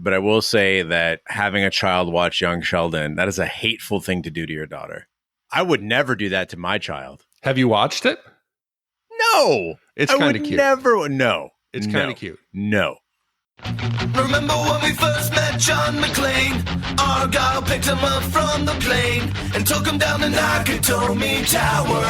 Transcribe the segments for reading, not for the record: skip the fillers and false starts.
but I will say that having a child watch Young Sheldon, that is a hateful thing to do to your daughter. I would never do that to my child. Have you watched it? No. It's kind of cute. No. It's kind of cute. No. Remember when we first met John McClane? Argyle picked him up from the plane and took him down to Nakatomi Tower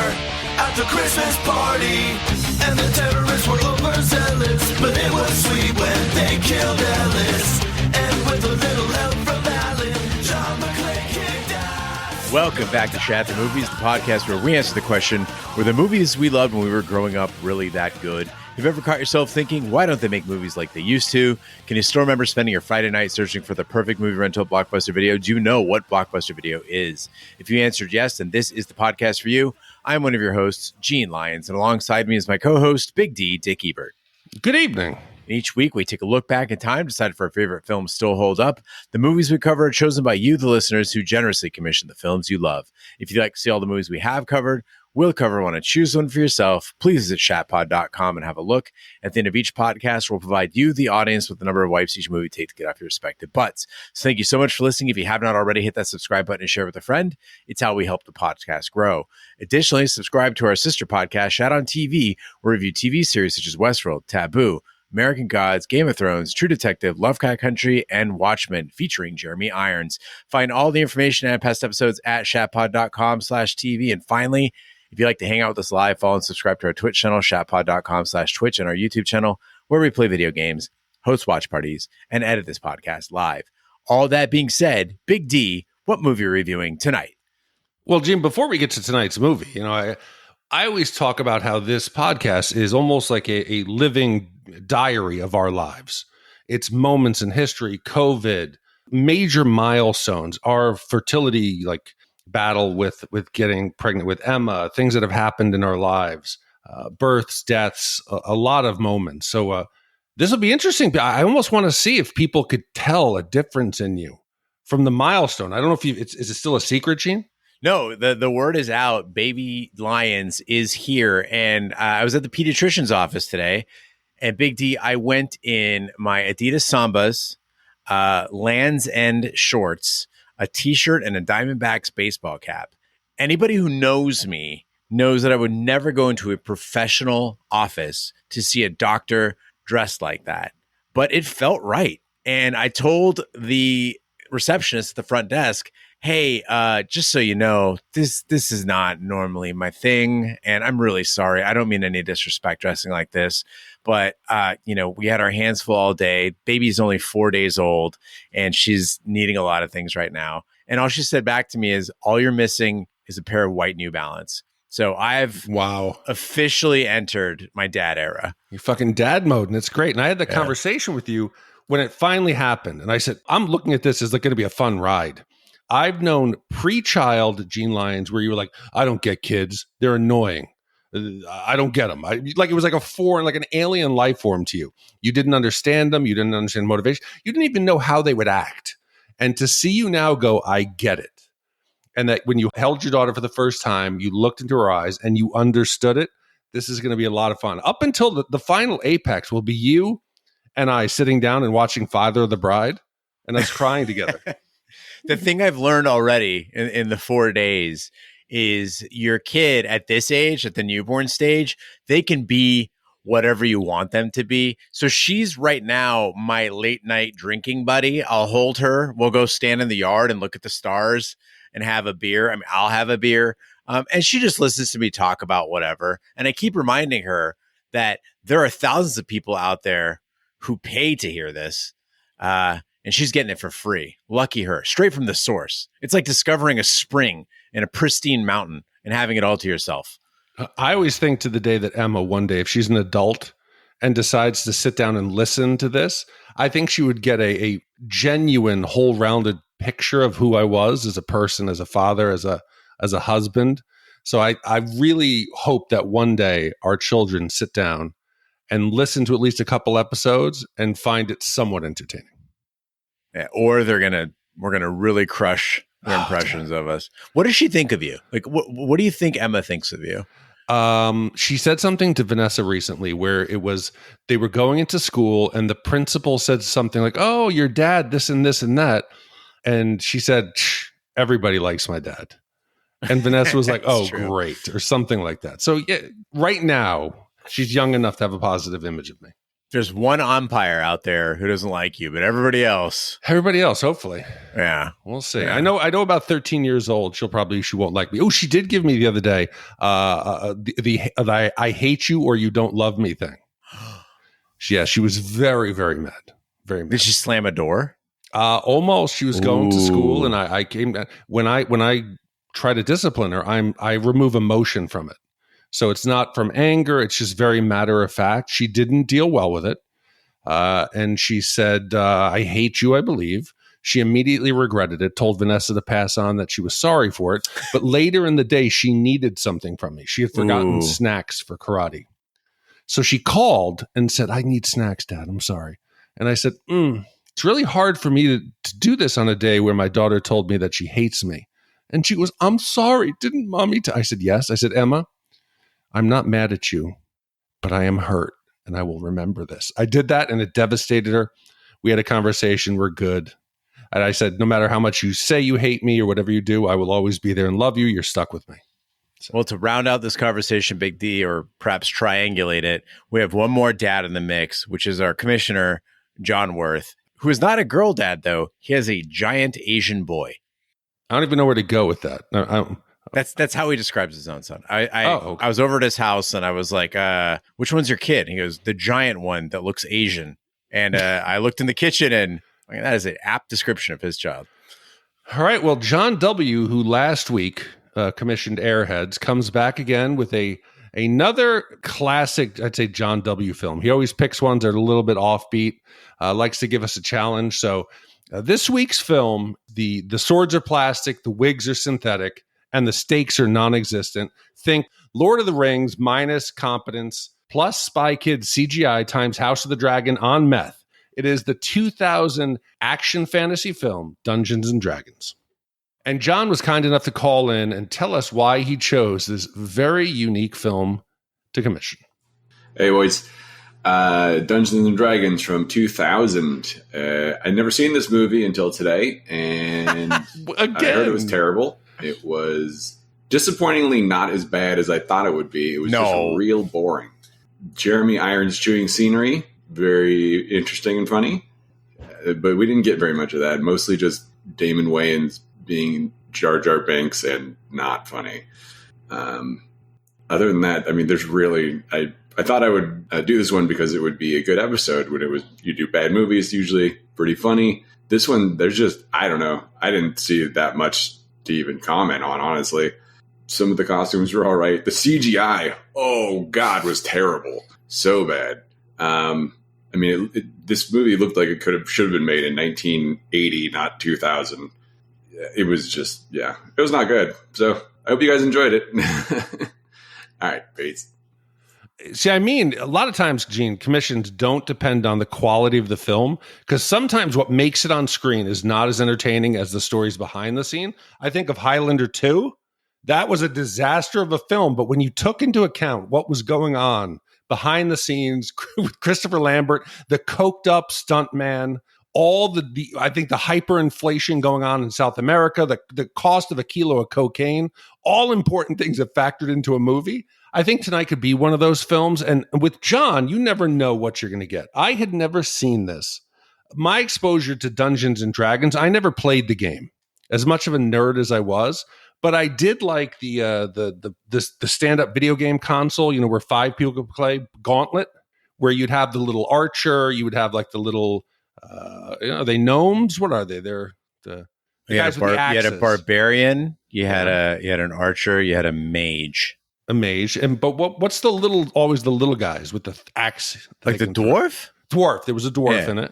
at the Christmas party. And the terrorists were overzealous, but it was sweet when they killed Ellis. And with a little help from Alan, John McClane kicked ass. Welcome back to Shat the Movies, the podcast where we answer the question, were the movies we loved when we were growing up really that good? Have you ever caught yourself thinking, why don't they make movies like they used to? Can you still remember spending your Friday night searching for the perfect movie rental Blockbuster Video? Do you know what Blockbuster Video is? If you answered yes, then this is the podcast for you. I'm one of your hosts, Gene Lyons, and alongside me is my co-host, Big D, Dick Ebert. Good evening. Each week, we take a look back in time, decide if our favorite films still hold up. The movies we cover are chosen by you, the listeners, who generously commission the films you love. If you'd like to see all the movies we have covered, we'll cover one and choose one for yourself. Please visit shatpod.com and have a look. At the end of each podcast, we'll provide you, the audience, with the number of wipes each movie takes to get off your respective butts. So thank you so much for listening. If you have not already, hit that subscribe button and share with a friend. It's how we help the podcast grow. Additionally, subscribe to our sister podcast, Shat on TV, where we review TV series such as Westworld, Taboo, American Gods, Game of Thrones, True Detective, Lovecraft Country, and Watchmen, featuring Jeremy Irons. Find all the information and past episodes at shatpod.com/TV. And finally, if you'd like to hang out with us live, follow and subscribe to our Twitch channel, shatpod.com/Twitch, and our YouTube channel, where we play video games, host watch parties, and edit this podcast live. All that being said, Big D, what movie are we reviewing tonight? Well, Jim, before we get to tonight's movie, I always talk about how this podcast is almost like a living diary of our lives. It's moments in history, COVID, major milestones, our fertility battle with getting pregnant with Emma, things that have happened in our lives, births, deaths, a lot of moments. So this will be interesting. I almost want to see if people could tell a difference in you from the milestone. I don't know if is it still a secret, Gene? No, the word is out. Baby Lyons is here. And I was at the pediatrician's office today. And Big D, I went in my Adidas Sambas, Land's End shorts, a t-shirt, and a Diamondbacks baseball cap. Anybody who knows me knows that I would never go into a professional office to see a doctor dressed like that. But it felt right. And I told the receptionist at the front desk, hey, just so you know, this is not normally my thing, and I'm really sorry. I don't mean any disrespect dressing like this, but we had our hands full all day. Baby's only 4 days old, and she's needing a lot of things right now. And all she said back to me is, all you're missing is a pair of white New Balance. So I've officially entered my dad era. You're fucking dad mode, and it's great. And I had the conversation with you when it finally happened, and I said, I'm looking at this as going to be a fun ride. I've known pre-child Gene Lyons where you were like, I don't get kids. They're annoying. I don't get them. It was like a foreign, like an alien life form to you. You didn't understand them. You didn't understand motivation. You didn't even know how they would act. And to see you now go, I get it. And that when you held your daughter for the first time, you looked into her eyes and you understood it. This is going to be a lot of fun. Up until the final apex will be you and I sitting down and watching Father of the Bride and us crying together. The thing I've learned already in the 4 days is your kid at this age, at the newborn stage, they can be whatever you want them to be. So she's right now my late night drinking buddy. I'll hold her. We'll go stand in the yard and look at the stars and have a beer. I mean, I'll have a beer. And she just listens to me talk about whatever. And I keep reminding her that there are thousands of people out there who pay to hear this. And she's getting it for free. Lucky her. Straight from the source. It's like discovering a spring in a pristine mountain and having it all to yourself. I always think to the day that Emma, one day, if she's an adult and decides to sit down and listen to this, I think she would get a genuine, whole-rounded picture of who I was as a person, as a father, as a husband. So I really hope that one day our children sit down and listen to at least a couple episodes and find it somewhat entertaining. Yeah, or we're gonna really crush their impressions of us. What does she think of you? Like, what do you think Emma thinks of you? She said something to Vanessa recently where they were going into school and the principal said something like, "Oh, your dad, this and this and that." And she said, "Everybody likes my dad." And Vanessa was like, "Oh, true. great," or something like that. So yeah, right now, she's young enough to have a positive image of me. There's one umpire out there who doesn't like you, but everybody else, hopefully. Yeah. We'll see. Yeah. I know about 13 years old. She won't like me. Oh, she did give me the other day the I hate you or you don't love me thing. She was very, very mad. Very mad. Did she slam a door? Almost. She was going to school, and I came when I try to discipline her. I remove emotion from it. So it's not from anger. It's just very matter of fact. She didn't deal well with it. And she said, I hate you, I believe. She immediately regretted it, told Vanessa to pass on that she was sorry for it. But later in the day, she needed something from me. She had forgotten snacks for karate. So she called and said, I need snacks, Dad. I'm sorry. And I said, it's really hard for me to do this on a day where my daughter told me that she hates me. And she goes, I'm sorry. Didn't Mommy I said, yes. I said, Emma, I'm not mad at you, but I am hurt. And I will remember this. I did that and it devastated her. We had a conversation. We're good. And I said, no matter how much you say you hate me or whatever you do, I will always be there and love you. You're stuck with me. So. Well, to round out this conversation, Big D, or perhaps triangulate it, we have one more dad in the mix, which is our commissioner, John Worth, who is not a girl dad, though. He has a giant Asian boy. I don't even know where to go with that. That's how he describes his own son. I was over at his house and I was like, which one's your kid? And he goes, the giant one that looks Asian. And I looked in the kitchen and that is an apt description of his child. All right. Well, John W., who last week commissioned Airheads, comes back again with another classic, I'd say, John W. film. He always picks ones that are a little bit offbeat, likes to give us a challenge. So this week's film, the swords are plastic, the wigs are synthetic, and the stakes are non-existent. Think Lord of the Rings minus competence plus Spy Kids CGI times House of the Dragon on meth. It is the 2000 action fantasy film, Dungeons and Dragons. And John was kind enough to call in and tell us why he chose this very unique film to commission. Hey, boys. Dungeons and Dragons from 2000. I'd never seen this movie until today, and I heard it was terrible. It was disappointingly not as bad as I thought it would be. It was just real boring. Jeremy Irons chewing scenery, very interesting and funny, but we didn't get very much of that. Mostly just Damon Wayans being Jar Jar Binks and not funny. Other than that, I mean, there's really... I thought I would do this one because it would be a good episode. When you do bad movies, usually pretty funny. This one, there's just, I don't know. I didn't see that much to even comment on, honestly. Some of the costumes were all right. The CGI, oh God, was terrible. So bad. I mean, this movie looked like it should have been made in 1980, not 2000. It was just, it was not good. So I hope you guys enjoyed it. All right, Bates. See, I mean, a lot of times, Gene, commissions don't depend on the quality of the film, because sometimes what makes it on screen is not as entertaining as the stories behind the scene. I think of Highlander 2. That was a disaster of a film, but when you took into account what was going on behind the scenes with Christopher Lambert, the coked up stuntman, all I think the hyperinflation going on in South America, the cost of a kilo of cocaine, all important things that factored into a movie. I think tonight could be one of those films. And with John, you never know what you're going to get. I had never seen this. My exposure to Dungeons and Dragons, I never played the game, as much of a nerd as I was, but I did like the stand-up video game console, where 5 people could play, Gauntlet, where you'd have the little archer, you would have like the little, are they gnomes? What are they? They're the guys with the axes. You had a barbarian, you had an archer, you had a mage. A mage, but what's always the little guys with the axe? Like the dwarf? Dwarf. There was a dwarf in it.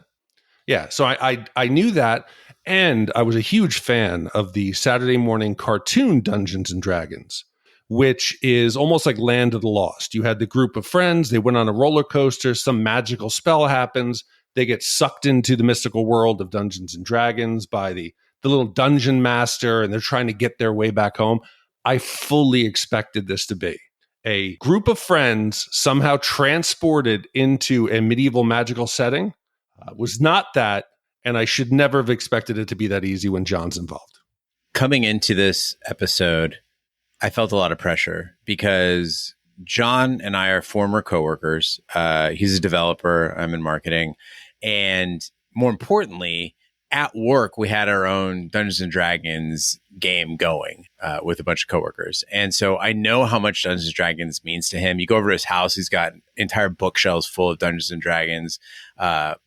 Yeah, so I knew that, and I was a huge fan of the Saturday morning cartoon Dungeons and Dragons, which is almost like Land of the Lost. You had the group of friends, they went on a roller coaster, some magical spell happens, they get sucked into the mystical world of Dungeons and Dragons by the little dungeon master, and they're trying to get their way back home. I fully expected this to be a group of friends somehow transported into a medieval magical setting was not that, and I should never have expected it to be that easy when John's involved. Coming into this episode, I felt a lot of pressure because John and I are former coworkers. He's a developer. I'm in marketing. And more importantly, at work, we had our own Dungeons and Dragons game going with a bunch of coworkers. And so I know how much Dungeons and Dragons means to him. You go over to his house, he's got entire bookshelves full of Dungeons and Dragons,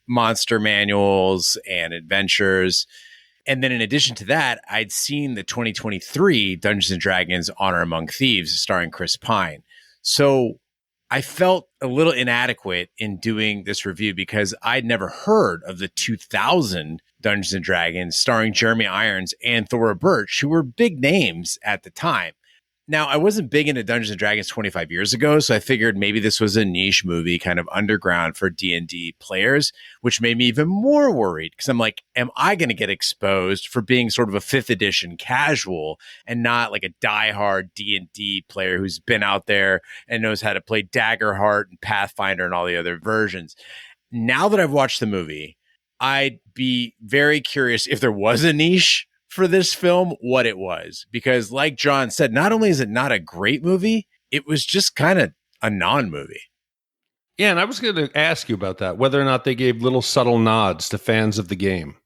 monster manuals and adventures. And then in addition to that, I'd seen the 2023 Dungeons and Dragons Honor Among Thieves starring Chris Pine. So I felt a little inadequate in doing this review because I'd never heard of the 2000 Dungeons and Dragons starring Jeremy Irons and Thora Birch, who were big names at the time. Now, I wasn't big into Dungeons and Dragons 25 years ago, so I figured maybe this was a niche movie, kind of underground for D&D players, which made me even more worried because I'm like, am I going to get exposed for being sort of a 5th edition casual and not like a diehard D&D player who's been out there and knows how to play Daggerheart and Pathfinder and all the other versions? Now that I've watched the movie, I'd be very curious if there was a niche for this film, what it was. Because like John said, not only is it not a great movie, it was just kind of a non-movie. Yeah, and I was going to ask you about that, whether or not they gave little subtle nods to fans of the game.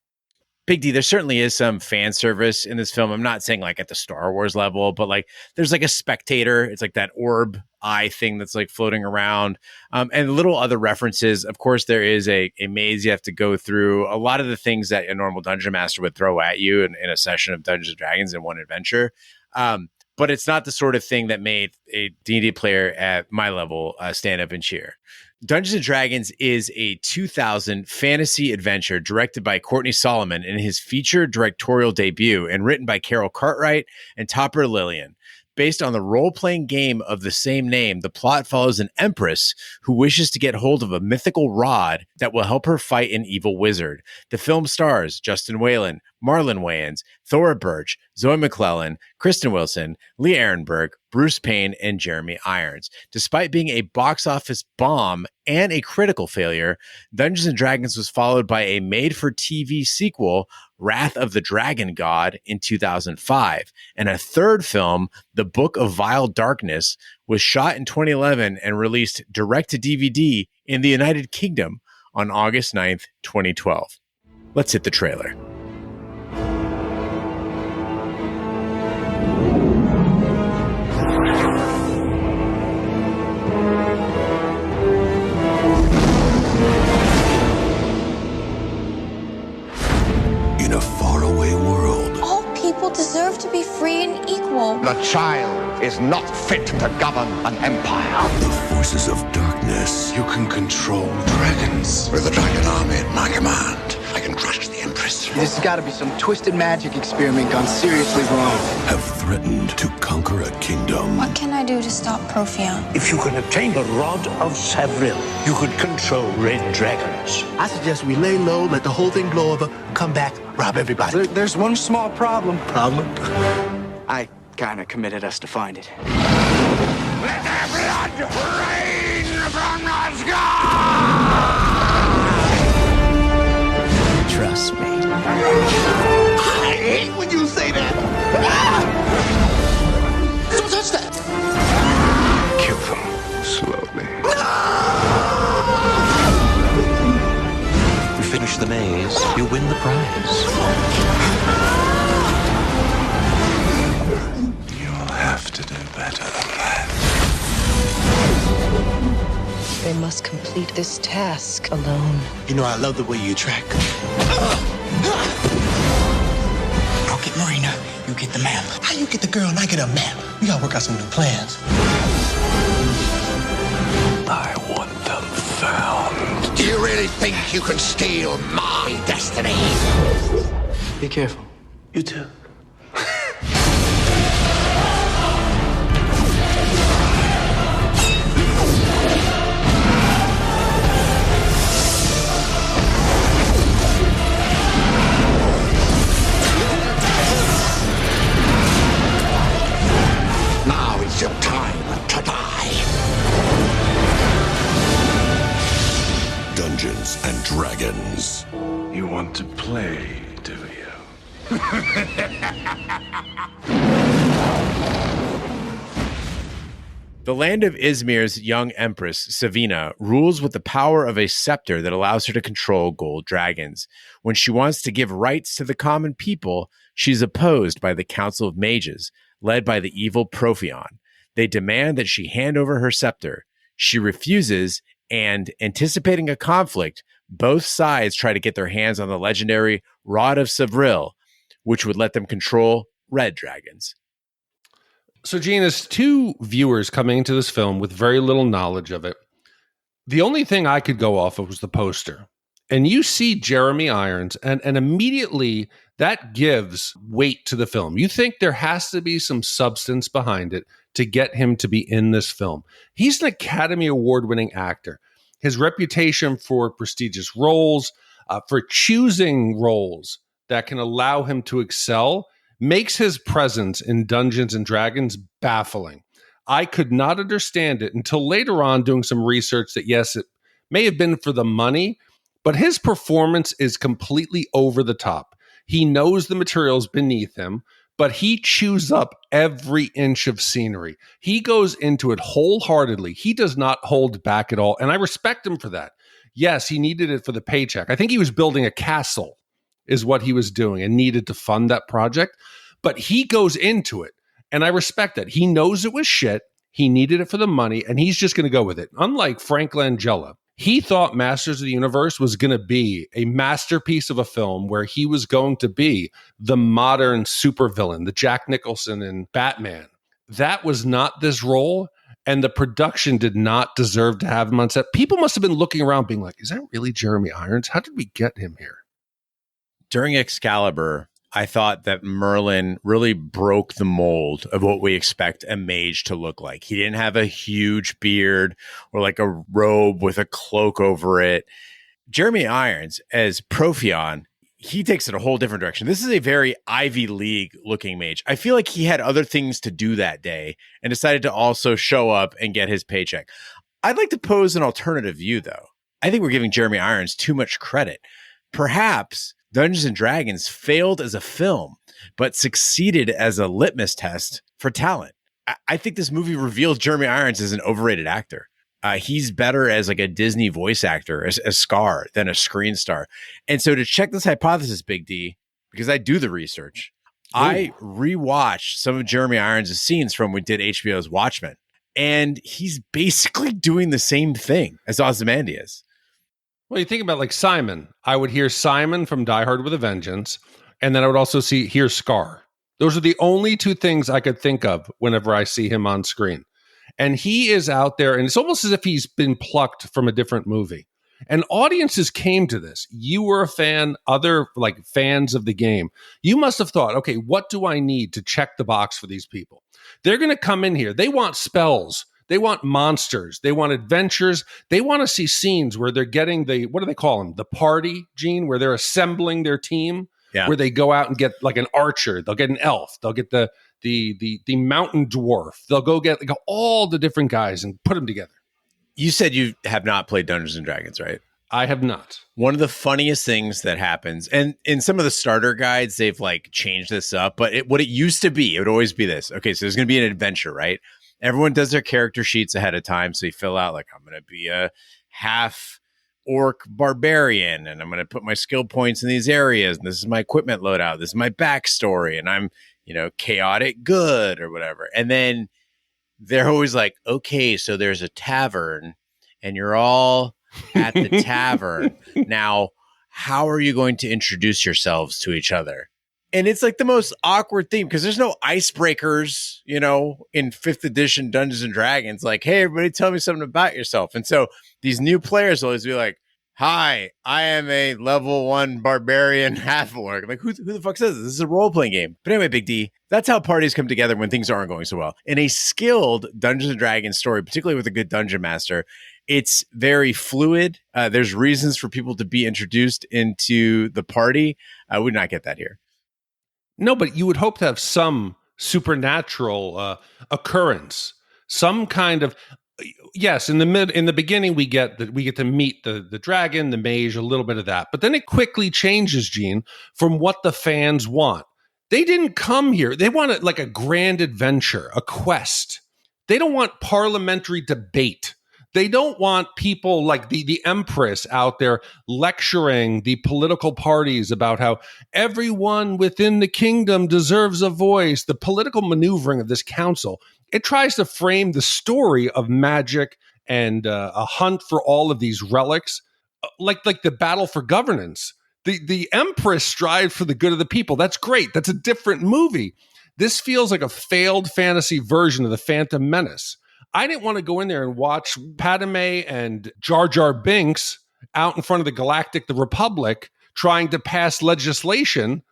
Big D, there certainly is some fan service in this film. I'm not saying like at the Star Wars level, but like there's like a spectator. It's like that orb eye thing that's like floating around, and little other references. Of course, there is a maze you have to go through. A lot of the things that a normal dungeon master would throw at you in a session of Dungeons and Dragons in one adventure. But it's not the sort of thing that made a D&D player at my level stand up and cheer. Dungeons and Dragons is a 2000 fantasy adventure directed by Courtney Solomon in his feature directorial debut and written by Carol Cartwright and Topper Lillian. Based on the role-playing game of the same name, the plot follows an empress who wishes to get hold of a mythical rod that will help her fight an evil wizard. The film stars Justin Whalen, Marlon Wayans, Thora Birch, Zoe McClellan, Kristen Wilson, Lee Ehrenberg, Bruce Payne, and Jeremy Irons. Despite being a box office bomb and a critical failure, Dungeons & Dragons was followed by a made-for-TV sequel, Wrath of the Dragon God, in 2005. And a third film, The Book of Vile Darkness, was shot in 2011 and released direct-to-DVD in the United Kingdom on August 9th, 2012. Let's hit the trailer. In a faraway world, All people deserve to be free and equal. The child is not fit to govern an empire. the forces of darkness. You can control dragons. With the dragon army at my command, I can crush the Empress. This has got to be some twisted magic experiment gone seriously wrong. Have threatened to conquer a kingdom. What can I do to stop Profion? If you can obtain the Rod of Savril, you could control red dragons. I suggest we lay low, let the whole thing blow over, come back, rob everybody. There's one small problem. Problem? I kind of committed us to find it. Let their blood rain from the sky! Trust me. I hate when you say that! Don't touch that! Kill them slowly. If you finish the maze, you win the prize. You'll have to do better than that. They must complete this task alone. You know, I love the way you track. I'll get Marina. You get the map. How you get the girl and I get a map? We gotta work out some new plans. I want them found. Do you really think you can steal my destiny? Be careful. You too. Now it's your time to die. want to play, do you? The land of Izmir's young empress, Savina, rules with the power of a scepter that allows her to control gold dragons. When she wants to give rights to the common people, she's opposed by the Council of Mages, led by the evil Profion. They demand that she hand over her scepter. She refuses, and, anticipating a conflict, both sides try to get their hands on the legendary Rod of Sevril, which would let them control red dragons. So, Gene, as two viewers coming into this film with very little knowledge of it, the only thing I could go off of was the poster. And you see Jeremy Irons, and immediately that gives weight to the film. You think there has to be some substance behind it to get him to be in this film. He's an Academy Award-winning actor. His reputation for prestigious roles, for choosing roles that can allow him to excel, makes his presence in Dungeons and Dragons baffling. I could not understand it until later on doing some research that, yes, it may have been for the money, but his performance is completely over the top. He knows the materials beneath him, but he chews up every inch of scenery. He goes into it wholeheartedly. He does not hold back at all, and I respect him for that. Yes, he needed it for the paycheck. I think he was building a castle is what he was doing and needed to fund that project. But he goes into it, and I respect that. He knows it was shit. He needed it for the money, and he's just going to go with it. Unlike Frank Langella, he thought Masters of the Universe was going to be a masterpiece of a film where he was going to be the modern supervillain, the Jack Nicholson in Batman. That was not this role, and the production did not deserve to have him on set. People must have been looking around being like, is that really Jeremy Irons? How did we get him here? During Excalibur, I thought that Merlin really broke the mold of what we expect a mage to look like. He didn't have a huge beard or like a robe with a cloak over it. Jeremy Irons as Profion, he takes it a whole different direction. This is a very Ivy League looking mage. I feel like he had other things to do that day and decided to also show up and get his paycheck. I'd like to pose an alternative view, though. I think we're giving Jeremy Irons too much credit. Perhaps Dungeons and Dragons failed as a film, but succeeded as a litmus test for talent. I think this movie revealed Jeremy Irons as an overrated actor. He's better as like a Disney voice actor, as Scar, than a screen star. And so to check this hypothesis, Big D, because I do the research, I rewatched some of Jeremy Irons' scenes from when we did HBO's Watchmen, and he's basically doing the same thing as Ozymandias. Well, you think about like Simon. I would hear Simon from Die Hard with a Vengeance, and then I would also hear Scar. Those are the only two things I could think of whenever I see him on screen. And he is out there, and it's almost as if he's been plucked from a different movie. And audiences came to this. You were a fan, other like fans of the game. You must have thought, okay, what do I need to check the box for these people? They're going to come in here. They want spells. They want monsters. They want adventures. They want to see scenes where they're getting what do they call them? The party, Gene, where they're assembling their team, where they go out and get like an archer. They'll get an elf. They'll get the mountain dwarf. They'll go get like all the different guys and put them together. You said you have not played Dungeons and Dragons, right? I have not. One of the funniest things that happens, and in some of the starter guides, they've like changed this up, but what it used to be, it would always be this. Okay, so there's going to be an adventure, right? Everyone does their character sheets ahead of time. So you fill out like, I'm going to be a half orc barbarian and I'm going to put my skill points in these areas. And this is my equipment loadout. This is my backstory. And I'm, chaotic good or whatever. And then they're always like, okay, so there's a tavern and you're all at the tavern. Now, how are you going to introduce yourselves to each other? And it's like the most awkward thing because there's no icebreakers, in 5th edition Dungeons and Dragons. Like, hey, everybody, tell me something about yourself. And so these new players always be like, hi, I am a level 1 barbarian half-orc. Like, who the fuck says this? This is a role-playing game. But anyway, Big D, that's how parties come together when things aren't going so well. In a skilled Dungeons and Dragons story, particularly with a good dungeon master, it's very fluid. There's reasons for people to be introduced into the party. I would not get that here. No, but you would hope to have some supernatural occurrence, some kind of Yes, in the beginning we get to meet the dragon, the mage, a little bit of that. But then it quickly changes, Gene, from what the fans want. They didn't come here. They want like a grand adventure, a quest. They don't want parliamentary debate. They don't want people like the Empress out there lecturing the political parties about how everyone within the kingdom deserves a voice. The political maneuvering of this council, it tries to frame the story of magic and a hunt for all of these relics, like the battle for governance. The Empress strives for the good of the people. That's great. That's a different movie. This feels like a failed fantasy version of the Phantom Menace. I didn't want to go in there and watch Padme and Jar Jar Binks out in front of the Republic, trying to pass legislation.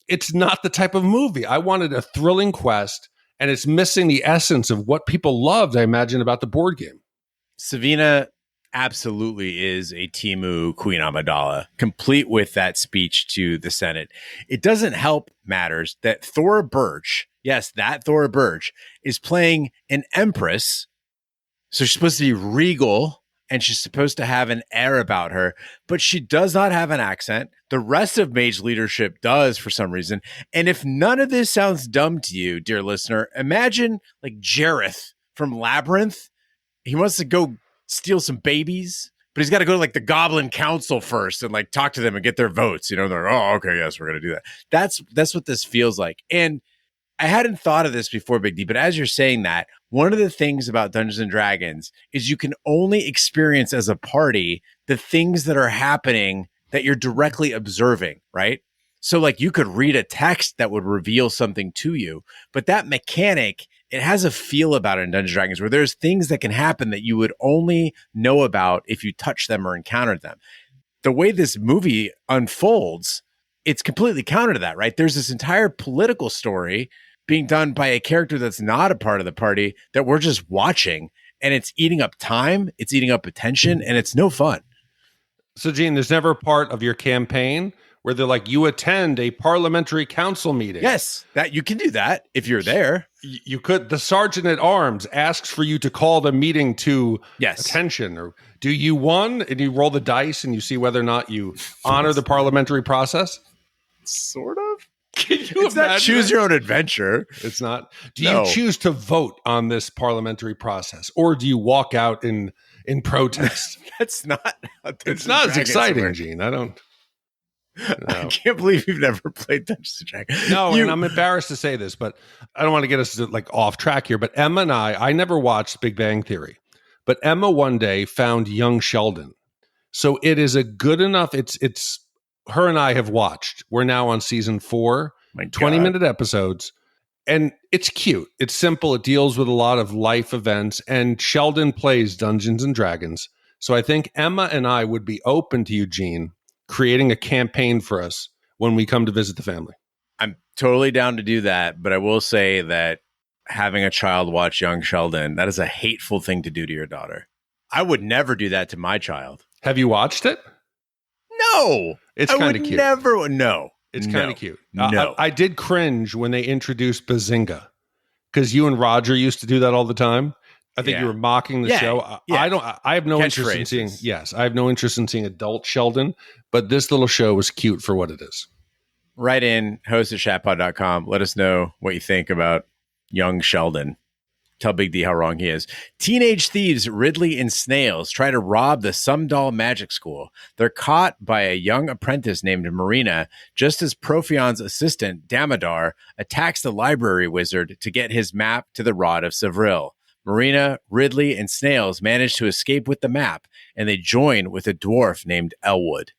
It's not the type of movie. I wanted a thrilling quest, and it's missing the essence of what people loved, I imagine, about the board game. Savina absolutely is a Timu Queen Amidala, complete with that speech to the Senate. It doesn't help matters that Thora Birch, yes, that Thora Birch, is playing an empress. So she's supposed to be regal and she's supposed to have an air about her, but she does not have an accent. The rest of Mage leadership does for some reason. And if none of this sounds dumb to you, dear listener, imagine like Jareth from Labyrinth. He wants to go steal some babies, but he's got to go to like the Goblin Council first and like talk to them and get their votes. You know, they're, oh, okay, yes, we're going to do that. That's what this feels like. And I hadn't thought of this before, Big D, but as you're saying that, one of the things about Dungeons and Dragons is you can only experience as a party the things that are happening that you're directly observing, right? So like you could read a text that would reveal something to you, but that mechanic, it has a feel about it in Dungeons and Dragons where there's things that can happen that you would only know about if you touch them or encountered them. The way this movie unfolds, it's completely counter to that, right? There's this entire political story being done by a character that's not a part of the party that we're just watching, and it's eating up time, it's eating up attention, and it's no fun. So, Gene, there's never a part of your campaign where they're like, you attend a parliamentary council meeting. Yes, that you can do that if you're there. You could. The sergeant at arms asks for you to call the meeting to yes. attention, or do you won? And you roll the dice and you see whether or not you honor the parliamentary process. Sort of. Can you it's not choose your own adventure. It's not. Do you choose to vote on this parliamentary process, or do you walk out in protest? That's not. It's not as exciting, Gene. I don't. No. I can't believe you've never played Dungeons and Dragons. No, and I'm embarrassed to say this, but I don't want to get us like off track here. But Emma and I never watched Big Bang Theory, but Emma one day found Young Sheldon, so it is a good enough. It's. Her and I have watched. We're now on season 4, 20-minute episodes, and it's cute. It's simple. It deals with a lot of life events, and Sheldon plays Dungeons and Dragons. So I think Emma and I would be open to Eugene creating a campaign for us when we come to visit the family. I'm totally down to do that, but I will say that having a child watch Young Sheldon, that is a hateful thing to do to your daughter. I would never do that to my child. Have you watched it? No. It's kind of cute. No. It's kind of cute. No. I did cringe when they introduced Bazinga, because you and Roger used to do that all the time. I think you were mocking the show. I have no interest in seeing. Yes, I have no interest in seeing adult Sheldon, but this little show was cute for what it is. Write in, host at shatpod.com. Let us know what you think about Young Sheldon. Tell Big D how wrong he is. Teenage thieves Ridley and Snails try to rob the Sumdal Magic School. They're caught by a young apprentice named Marina, just as Profion's assistant, Damodar, attacks the library wizard to get his map to the Rod of Sevril. Marina, Ridley, and Snails manage to escape with the map, and they join with a dwarf named Elwood.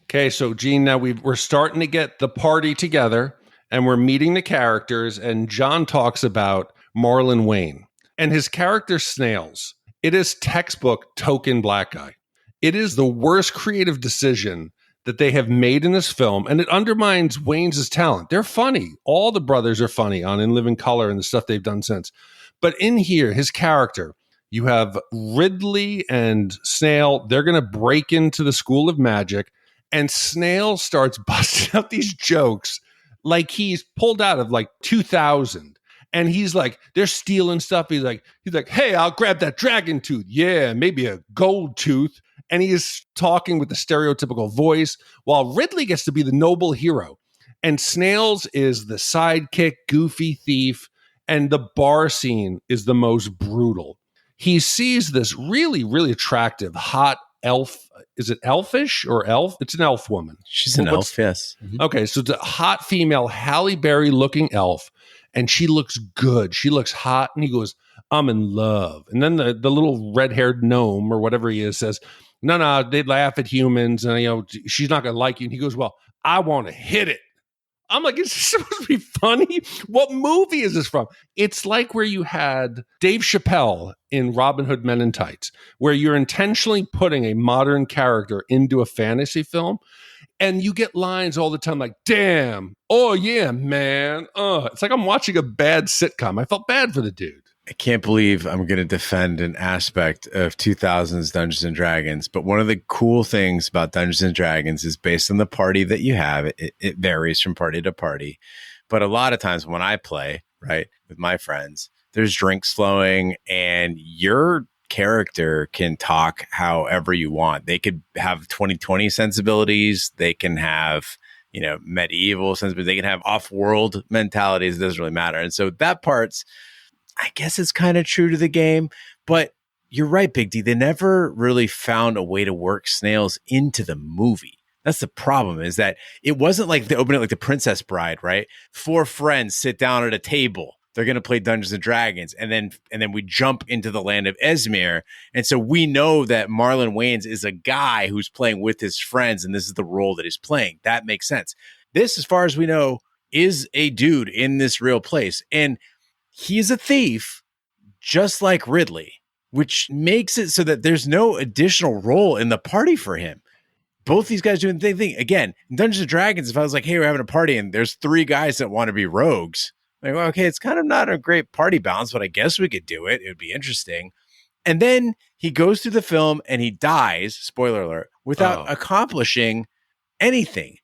Okay, so Gene, now we're starting to get the party together, and we're meeting the characters, and John talks about Marlon Wayne and his character Snails. It is textbook token black guy. It is the worst creative decision that they have made in this film, and it undermines Wayne's talent. They're funny. All the brothers are funny on In Living Color and the stuff they've done since. But in here, his character, you have Ridley and Snail. They're going to break into the School of Magic, and Snail starts busting out these jokes like he's pulled out of like 2000. And he's like, they're stealing stuff. He's like, hey, I'll grab that dragon tooth. Yeah, maybe a gold tooth. And he is talking with the stereotypical voice while Ridley gets to be the noble hero. And Snails is the sidekick, goofy thief. And the bar scene is the most brutal. He sees this really, really attractive, hot elf. Is it elfish or elf? It's an elf woman. She's an elf, yes. Mm-hmm. Okay, so it's a hot female, Halle Berry looking elf. And she looks good. She looks hot. And he goes, I'm in love. And then the little red-haired gnome or whatever he is says, no, they laugh at humans. And, she's not going to like you. And he goes, well, I want to hit it. I'm like, is this supposed to be funny? What movie is this from? It's like where you had Dave Chappelle in Robin Hood Men in Tights, where you're intentionally putting a modern character into a fantasy film. And you get lines all the time like, damn, oh yeah, man. It's like I'm watching a bad sitcom. I felt bad for the dude. I can't believe I'm going to defend an aspect of 2000s Dungeons and Dragons, but one of the cool things about Dungeons and Dragons is based on the party that you have. It varies from party to party. But a lot of times when I play, right, with my friends, there's drinks flowing and your character can talk however you want. They could have 2020 sensibilities. They can have, medieval sensibilities. They can have off-world mentalities. It doesn't really matter. And so that part's, I guess it's kind of true to the game, but you're right, Big D. They never really found a way to work Snails into the movie. That's the problem, is that it wasn't like they opened it like The Princess Bride, right? 4 friends sit down at a table. They're going to play Dungeons and Dragons. And then we jump into the land of Esmir. And so we know that Marlon Wayans is a guy who's playing with his friends. And this is the role that he's playing. That makes sense. This, as far as we know, is a dude in this real place. And he's a thief, just like Ridley, which makes it so that there's no additional role in the party for him. Both these guys doing the same thing. Again, in Dungeons and Dragons, if I was like, hey, we're having a party and there's 3 guys that want to be rogues, like, well, okay, it's kind of not a great party balance, but I guess we could do it. It would be interesting. And then he goes through the film and he dies, spoiler alert, without accomplishing anything.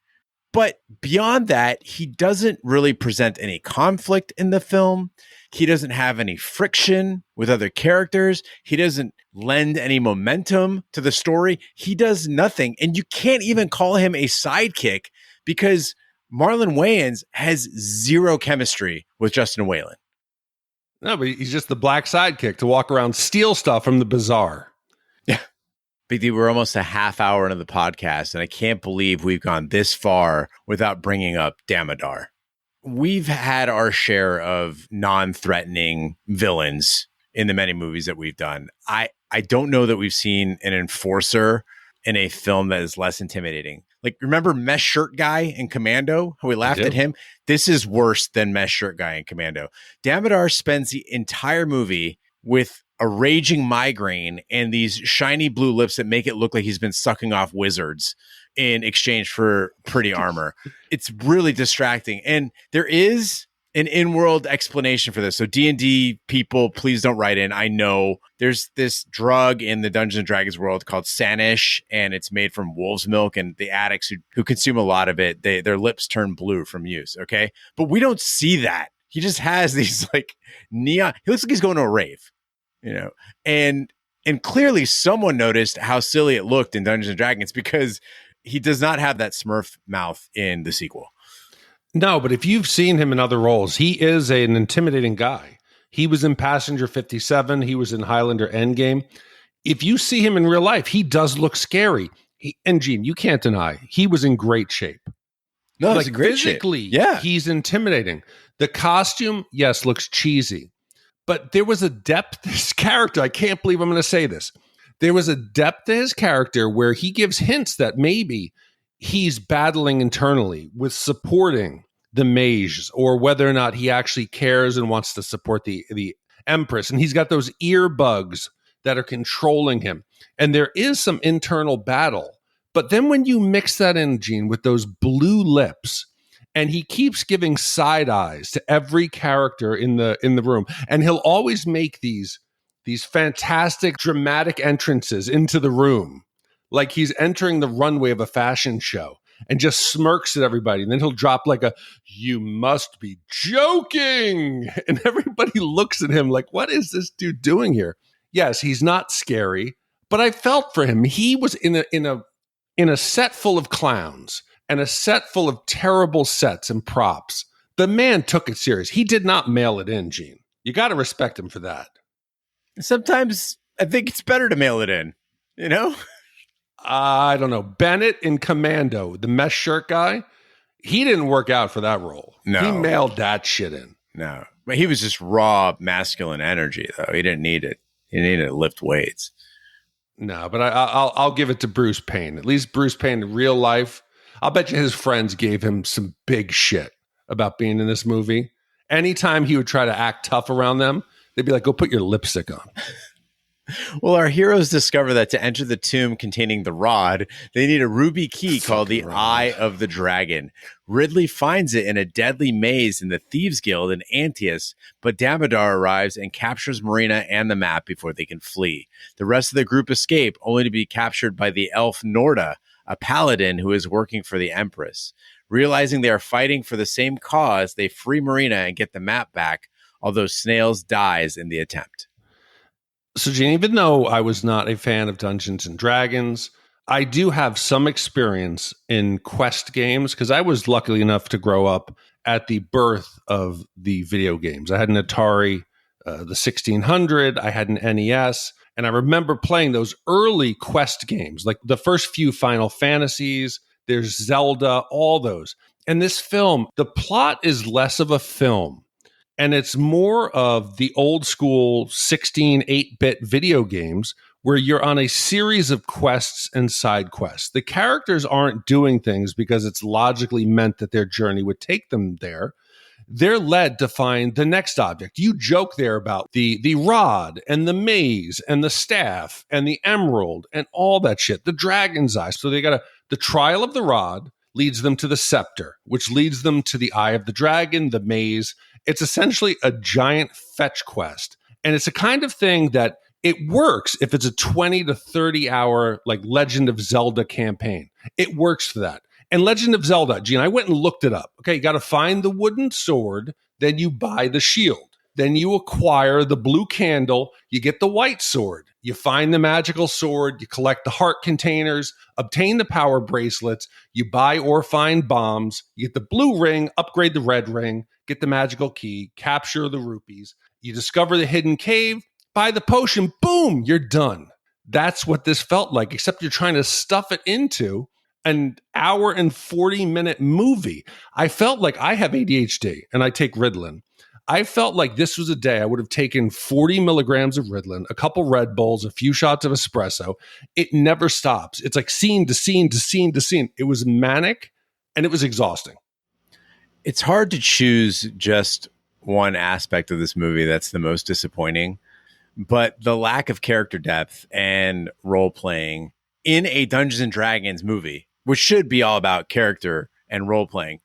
But beyond that, he doesn't really present any conflict in the film. He doesn't have any friction with other characters. He doesn't lend any momentum to the story. He does nothing. And you can't even call him a sidekick because Marlon Wayans has zero chemistry with Justin Whalen. No, but he's just the black sidekick to walk around, steal stuff from the bazaar. Yeah. Big D, we're almost a half hour into the podcast, and I can't believe we've gone this far without bringing up Damodar. We've had our share of non-threatening villains in the many movies that we've done. I don't know that we've seen an enforcer in a film that is less intimidating. Like, remember Mesh Shirt Guy in Commando? How we laughed at him? This is worse than Mesh Shirt Guy in Commando. Damodar spends the entire movie with a raging migraine and these shiny blue lips that make it look like he's been sucking off wizards in exchange for pretty armor. It's really distracting. And there is an in-world explanation for this. So D&D people, please don't write in. I know there's this drug in the Dungeons and Dragons world called Sanish, and it's made from wolf's milk, and the addicts who consume a lot of it, their lips turn blue from use, okay? But we don't see that. He just has these like neon, he looks like he's going to a rave, and clearly someone noticed how silly it looked in Dungeons and Dragons because he does not have that Smurf mouth in the sequel. No, but if you've seen him in other roles, he is an intimidating guy. He was in Passenger 57. He was in Highlander Endgame. If you see him in real life, he does look scary. And Gene, you can't deny, he was in great shape. No, like great physically, shape. Yeah, he's intimidating. The costume, yes, looks cheesy. But there was a depth to his character. I can't believe I'm going to say this. There was a depth to his character where he gives hints that maybe he's battling internally with supporting the mages, or whether or not he actually cares and wants to support the Empress. And he's got those earbugs that are controlling him. And there is some internal battle. But then when you mix that in, Gene, with those blue lips, and he keeps giving side eyes to every character in the room, and he'll always make these fantastic dramatic entrances into the room, like he's entering the runway of a fashion show. and just smirks at everybody. And then he'll drop like "You must be joking." And everybody looks at him like, what is this dude doing here? Yes, he's not scary, but I felt for him. He was in a set full of clowns and a set full of terrible sets and props. The man took it serious. He did not mail it in, Gene. You got to respect him for that. Sometimes I think it's better to mail it in, you know? I don't know. Bennett in Commando, the mesh shirt guy, he didn't work out for that role. No. He mailed that shit in. No. But he was just raw masculine energy, though. He didn't need it. He needed to lift weights. No, but I'll give it to Bruce Payne. At least Bruce Payne in real life, I'll bet you his friends gave him some big shit about being in this movie. Anytime he would try to act tough around them, they'd be like, go put your lipstick on. Well, our heroes discover that to enter the tomb containing the rod, they need a ruby key called the Eye of the Dragon. Ridley finds it in a deadly maze in the Thieves Guild in Antius, but Damodar arrives and captures Marina and the map before they can flee. The rest of the group escape, only to be captured by the elf Norda, a paladin who is working for the Empress. Realizing they are fighting for the same cause, they free Marina and get the map back, although Snails dies in the attempt. So, Gene, even though I was not a fan of Dungeons and Dragons, I do have some experience in quest games because I was lucky enough to grow up at the birth of the video games. I had an Atari, the 1600, I had an NES, and I remember playing those early quest games, like the first few Final Fantasies, there's Zelda, all those. And this film, the plot is less of a film. And it's more of the old school 16, 8-bit video games where you're on a series of quests and side quests. The characters aren't doing things because it's logically meant that their journey would take them there. They're led to find the next object. You joke there about the rod and the maze and the staff and the emerald and all that shit, the dragon's eye. So they got the trial of the rod leads them to the scepter, which leads them to the eye of the dragon, the maze. It's essentially a giant fetch quest. And it's a kind of thing that it works if it's a 20 to 30 hour like Legend of Zelda campaign. It works for that. And Legend of Zelda, Gene, I went and looked it up. Okay, you got to find the wooden sword, then you buy the shield. Then you acquire the blue candle, you get the white sword. You find the magical sword, you collect the heart containers, obtain the power bracelets, you buy or find bombs, you get the blue ring, upgrade the red ring, get the magical key, capture the rupees, you discover the hidden cave, buy the potion, boom, you're done. That's what this felt like, except you're trying to stuff it into an hour and 40-minute movie. I felt like I have ADHD and I take Ritalin. I felt like this was a day I would have taken 40 milligrams of Ritalin, a couple Red Bulls, a few shots of espresso. It never stops. It's like scene to scene to scene to scene. It was manic and it was exhausting. It's hard to choose just one aspect of this movie that's the most disappointing, but the lack of character depth and role playing in a Dungeons and Dragons movie, which should be all about character and role playing,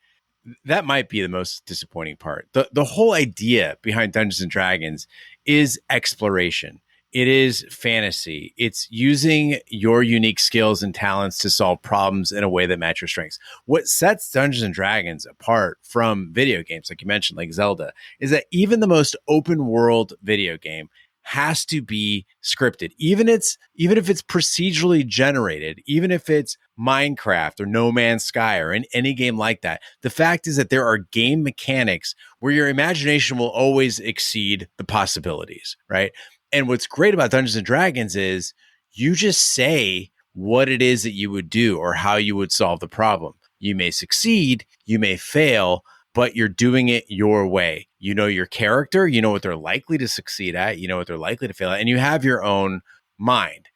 that might be the most disappointing part. The whole idea behind Dungeons and Dragons is exploration. It is fantasy. It's using your unique skills and talents to solve problems in a way that match your strengths. What sets Dungeons and Dragons apart from video games, like you mentioned, like Zelda, is that even the most open world video game has to be scripted. Even if it's procedurally generated, even if it's Minecraft or No Man's Sky or in any game like that, the fact is that there are game mechanics where your imagination will always exceed the possibilities, right? And what's great about Dungeons and Dragons is you just say what it is that you would do or how you would solve the problem. You may succeed, you may fail, but you're doing it your way. You know your character, you know what they're likely to succeed at, you know what they're likely to fail at, and you have your own mind.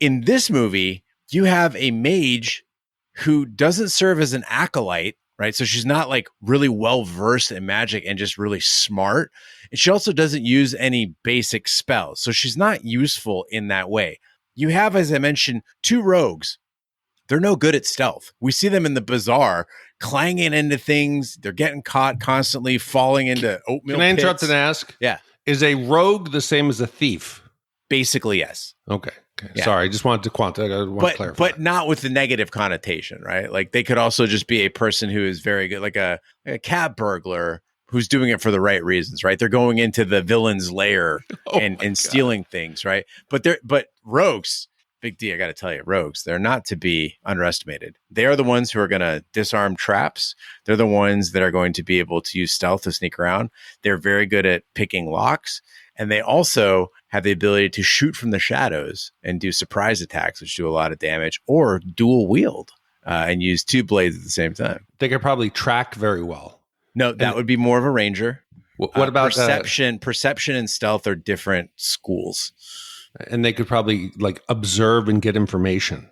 In this movie, you have a mage who doesn't serve as an acolyte, right? So she's not like really well-versed in magic and just really smart. And she also doesn't use any basic spells. So she's not useful in that way. You have, as I mentioned, two rogues. They're no good at stealth. We see them in the bazaar clanging into things. They're getting caught constantly, falling into oatmeal Can I interrupt pits. and ask? Yeah. Is a rogue the same as a thief? Basically, yes. Okay. Okay. Yeah. Sorry, I just wanted to clarify. But not with the negative connotation, right? Like they could also just be a person who is very good, like a cat burglar who's doing it for the right reasons, right? They're going into the villain's lair and stealing things, right? But rogues, Big D, I got to tell you, rogues, they're not to be underestimated. They are the ones who are going to disarm traps. They're the ones that are going to be able to use stealth to sneak around. They're very good at picking locks. And they also have the ability to shoot from the shadows and do surprise attacks, which do a lot of damage, or dual wield and use two blades at the same time. They could probably track very well. No, that would be more of a ranger. What about perception? Perception and stealth are different schools. And they could probably like observe and get information.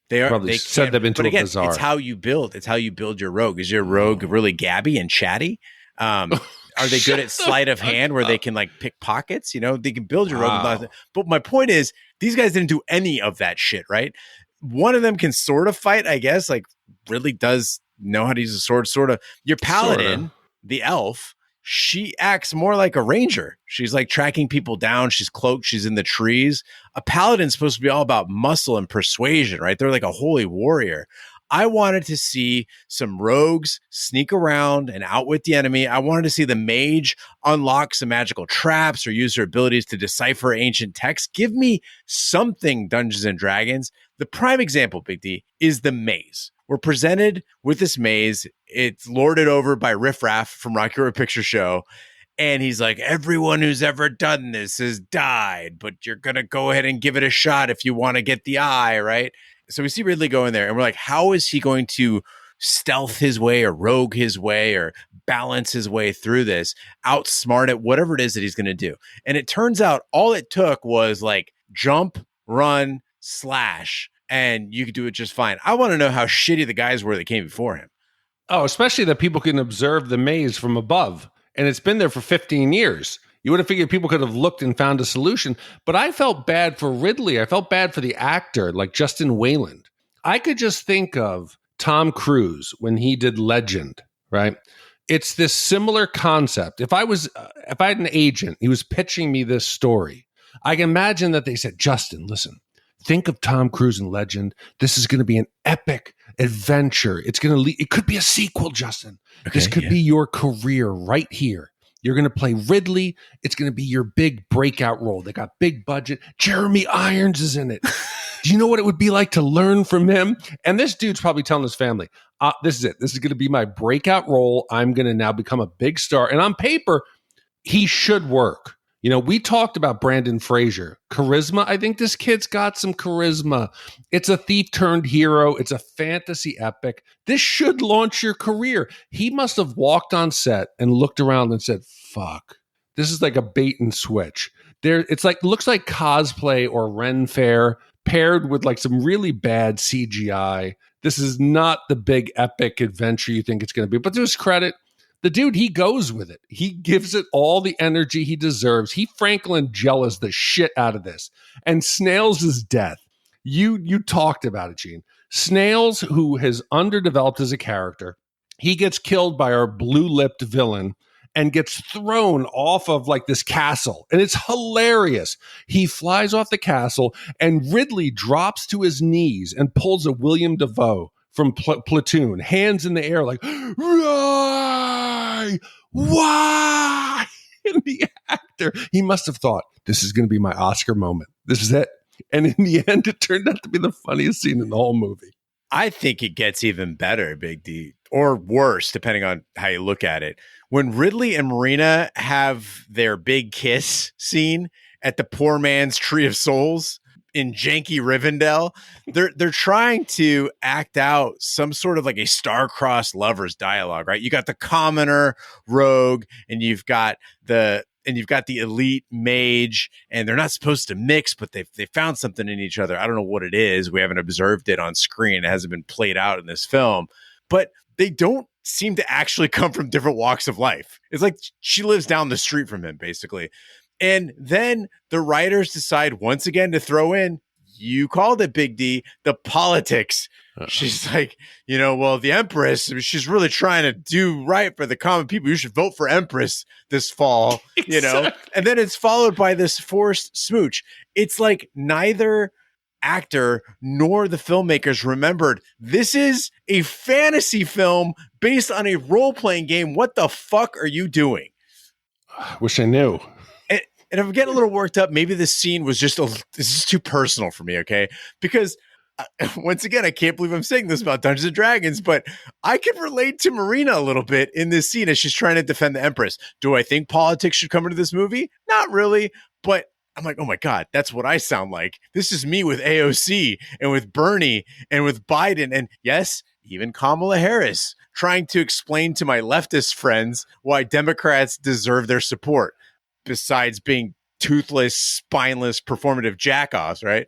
They set them into a bazaar. It's how you build. It's how you build your rogue. Is your rogue really gabby and chatty? Are they good at sleight of hand where they can like pick pockets? You know, they can build your rogue. But my point is, these guys didn't do any of that shit, right? One of them can sort of fight, I guess, like really does know how to use a sword, sort of. Your paladin, the elf, she acts more like a ranger. She's like tracking people down. She's cloaked. She's in the trees. A paladin's supposed to be all about muscle and persuasion, right? They're like a holy warrior. I wanted to see some rogues sneak around and outwit the enemy. I wanted to see the mage unlock some magical traps or use their abilities to decipher ancient texts. Give me something Dungeons and Dragons. The prime example, Big D, is the maze. We're presented with this maze. It's lorded over by Riff Raff from Rocky Horror Picture Show. And he's like, everyone who's ever done this has died, but you're going to go ahead and give it a shot if you want to get the eye, right? So we see Ridley go in there and we're like, how is he going to stealth his way or rogue his way or balance his way through this, outsmart it, whatever it is that he's going to do. And it turns out all it took was like jump, run, slash, and you could do it just fine. I want to know how shitty the guys were that came before him. Oh, especially that people can observe the maze from above. And it's been there for 15 years. You would have figured people could have looked and found a solution. But I felt bad for Ridley. I felt bad for the actor, like Justin Wayland. I could just think of Tom Cruise when he did Legend, right? It's this similar concept. If I had an agent, he was pitching me this story, I can imagine that they said, Justin, listen, think of Tom Cruise in Legend. This is going to be an epic adventure. It could be a sequel, Justin. Okay, this could be your career right here. You're going to play Ridley. It's going to be your big breakout role. They got big budget. Jeremy Irons is in it. Do you know what it would be like to learn from him? And this dude's probably telling his family, this is it. This is going to be my breakout role. I'm going to now become a big star. And on paper, he should work. You know, we talked about Brandon Fraser. Charisma. I think this kid's got some charisma. It's a thief turned hero. It's a fantasy epic. This should launch your career. He must have walked on set and looked around and said, fuck, this is like a bait and switch. It's like, looks like cosplay or Ren Fair paired with like some really bad CGI. This is not the big epic adventure you think it's going to be. But to his credit, the dude, he goes with it. He gives it all the energy he deserves. He Franklin jealous the shit out of this. And Snails' death. You talked about it, Gene. Snails, who has underdeveloped as a character, he gets killed by our blue-lipped villain and gets thrown off of like this castle. And it's hilarious. He flies off the castle and Ridley drops to his knees and pulls a William Dafoe from Platoon, hands in the air like, why? And the actor, he must have thought, this is going to be my Oscar moment. This is it. And in the end, it turned out to be the funniest scene in the whole movie. I think it gets even better, Big D, or worse, depending on how you look at it. When Ridley and Marina have their big kiss scene at the poor man's Tree of Souls in janky Rivendell, they're trying to act out some sort of like a star-crossed lovers dialogue, right? You got the commoner rogue, and you've got the elite mage, and they're not supposed to mix, but they found something in each other. I don't know what it is. We haven't observed it on screen. It hasn't been played out in this film, but they don't seem to actually come from different walks of life. It's like she lives down the street from him, basically. And then the writers decide once again to throw in, you called it, Big D, the politics. She's like, well, the Empress, she's really trying to do right for the common people. You should vote for Empress this fall, Exactly. And then it's followed by this forced smooch. It's like neither actor nor the filmmakers remembered this is a fantasy film based on a role-playing game. What the fuck are you doing? Wish I knew. And I'm getting a little worked up. Maybe this scene was this is too personal for me, okay? Because once again, I can't believe I'm saying this about Dungeons and Dragons, but I can relate to Marina a little bit in this scene as she's trying to defend the Empress. Do I think politics should come into this movie? Not really, but I'm like, oh my God, that's what I sound like. This is me with AOC and with Bernie and with Biden and yes, even Kamala Harris trying to explain to my leftist friends why Democrats deserve their support besides being toothless, spineless, performative jackoffs, right?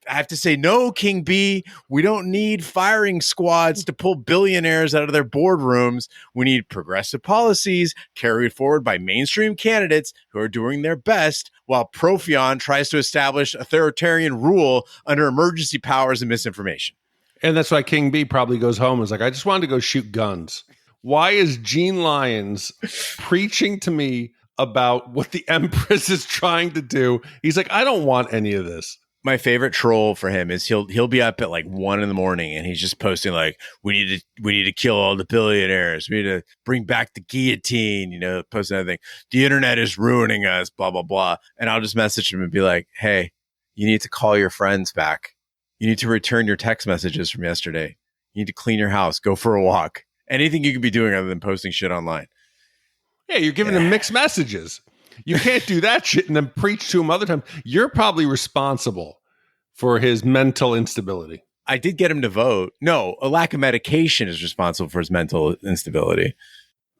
I have to say, no, King B, we don't need firing squads to pull billionaires out of their boardrooms. We need progressive policies carried forward by mainstream candidates who are doing their best while Profion tries to establish authoritarian rule under emergency powers and misinformation. And that's why King B probably goes home and is like, I just wanted to go shoot guns. Why is Gene Lyons preaching to me about what the Empress is trying to do? He's like, I don't want any of this. My favorite troll for him is he'll be up at like 1 a.m. and he's just posting like, we need to kill all the billionaires. We need to bring back the guillotine, posting everything. The internet is ruining us, blah, blah, blah. And I'll just message him and be like, hey, you need to call your friends back. You need to return your text messages from yesterday. You need to clean your house, go for a walk. Anything you could be doing other than posting shit online. Yeah, you're giving him mixed messages. You can't do that shit and then preach to him other times. You're probably responsible for his mental instability. I did get him to vote. No, a lack of medication is responsible for his mental instability.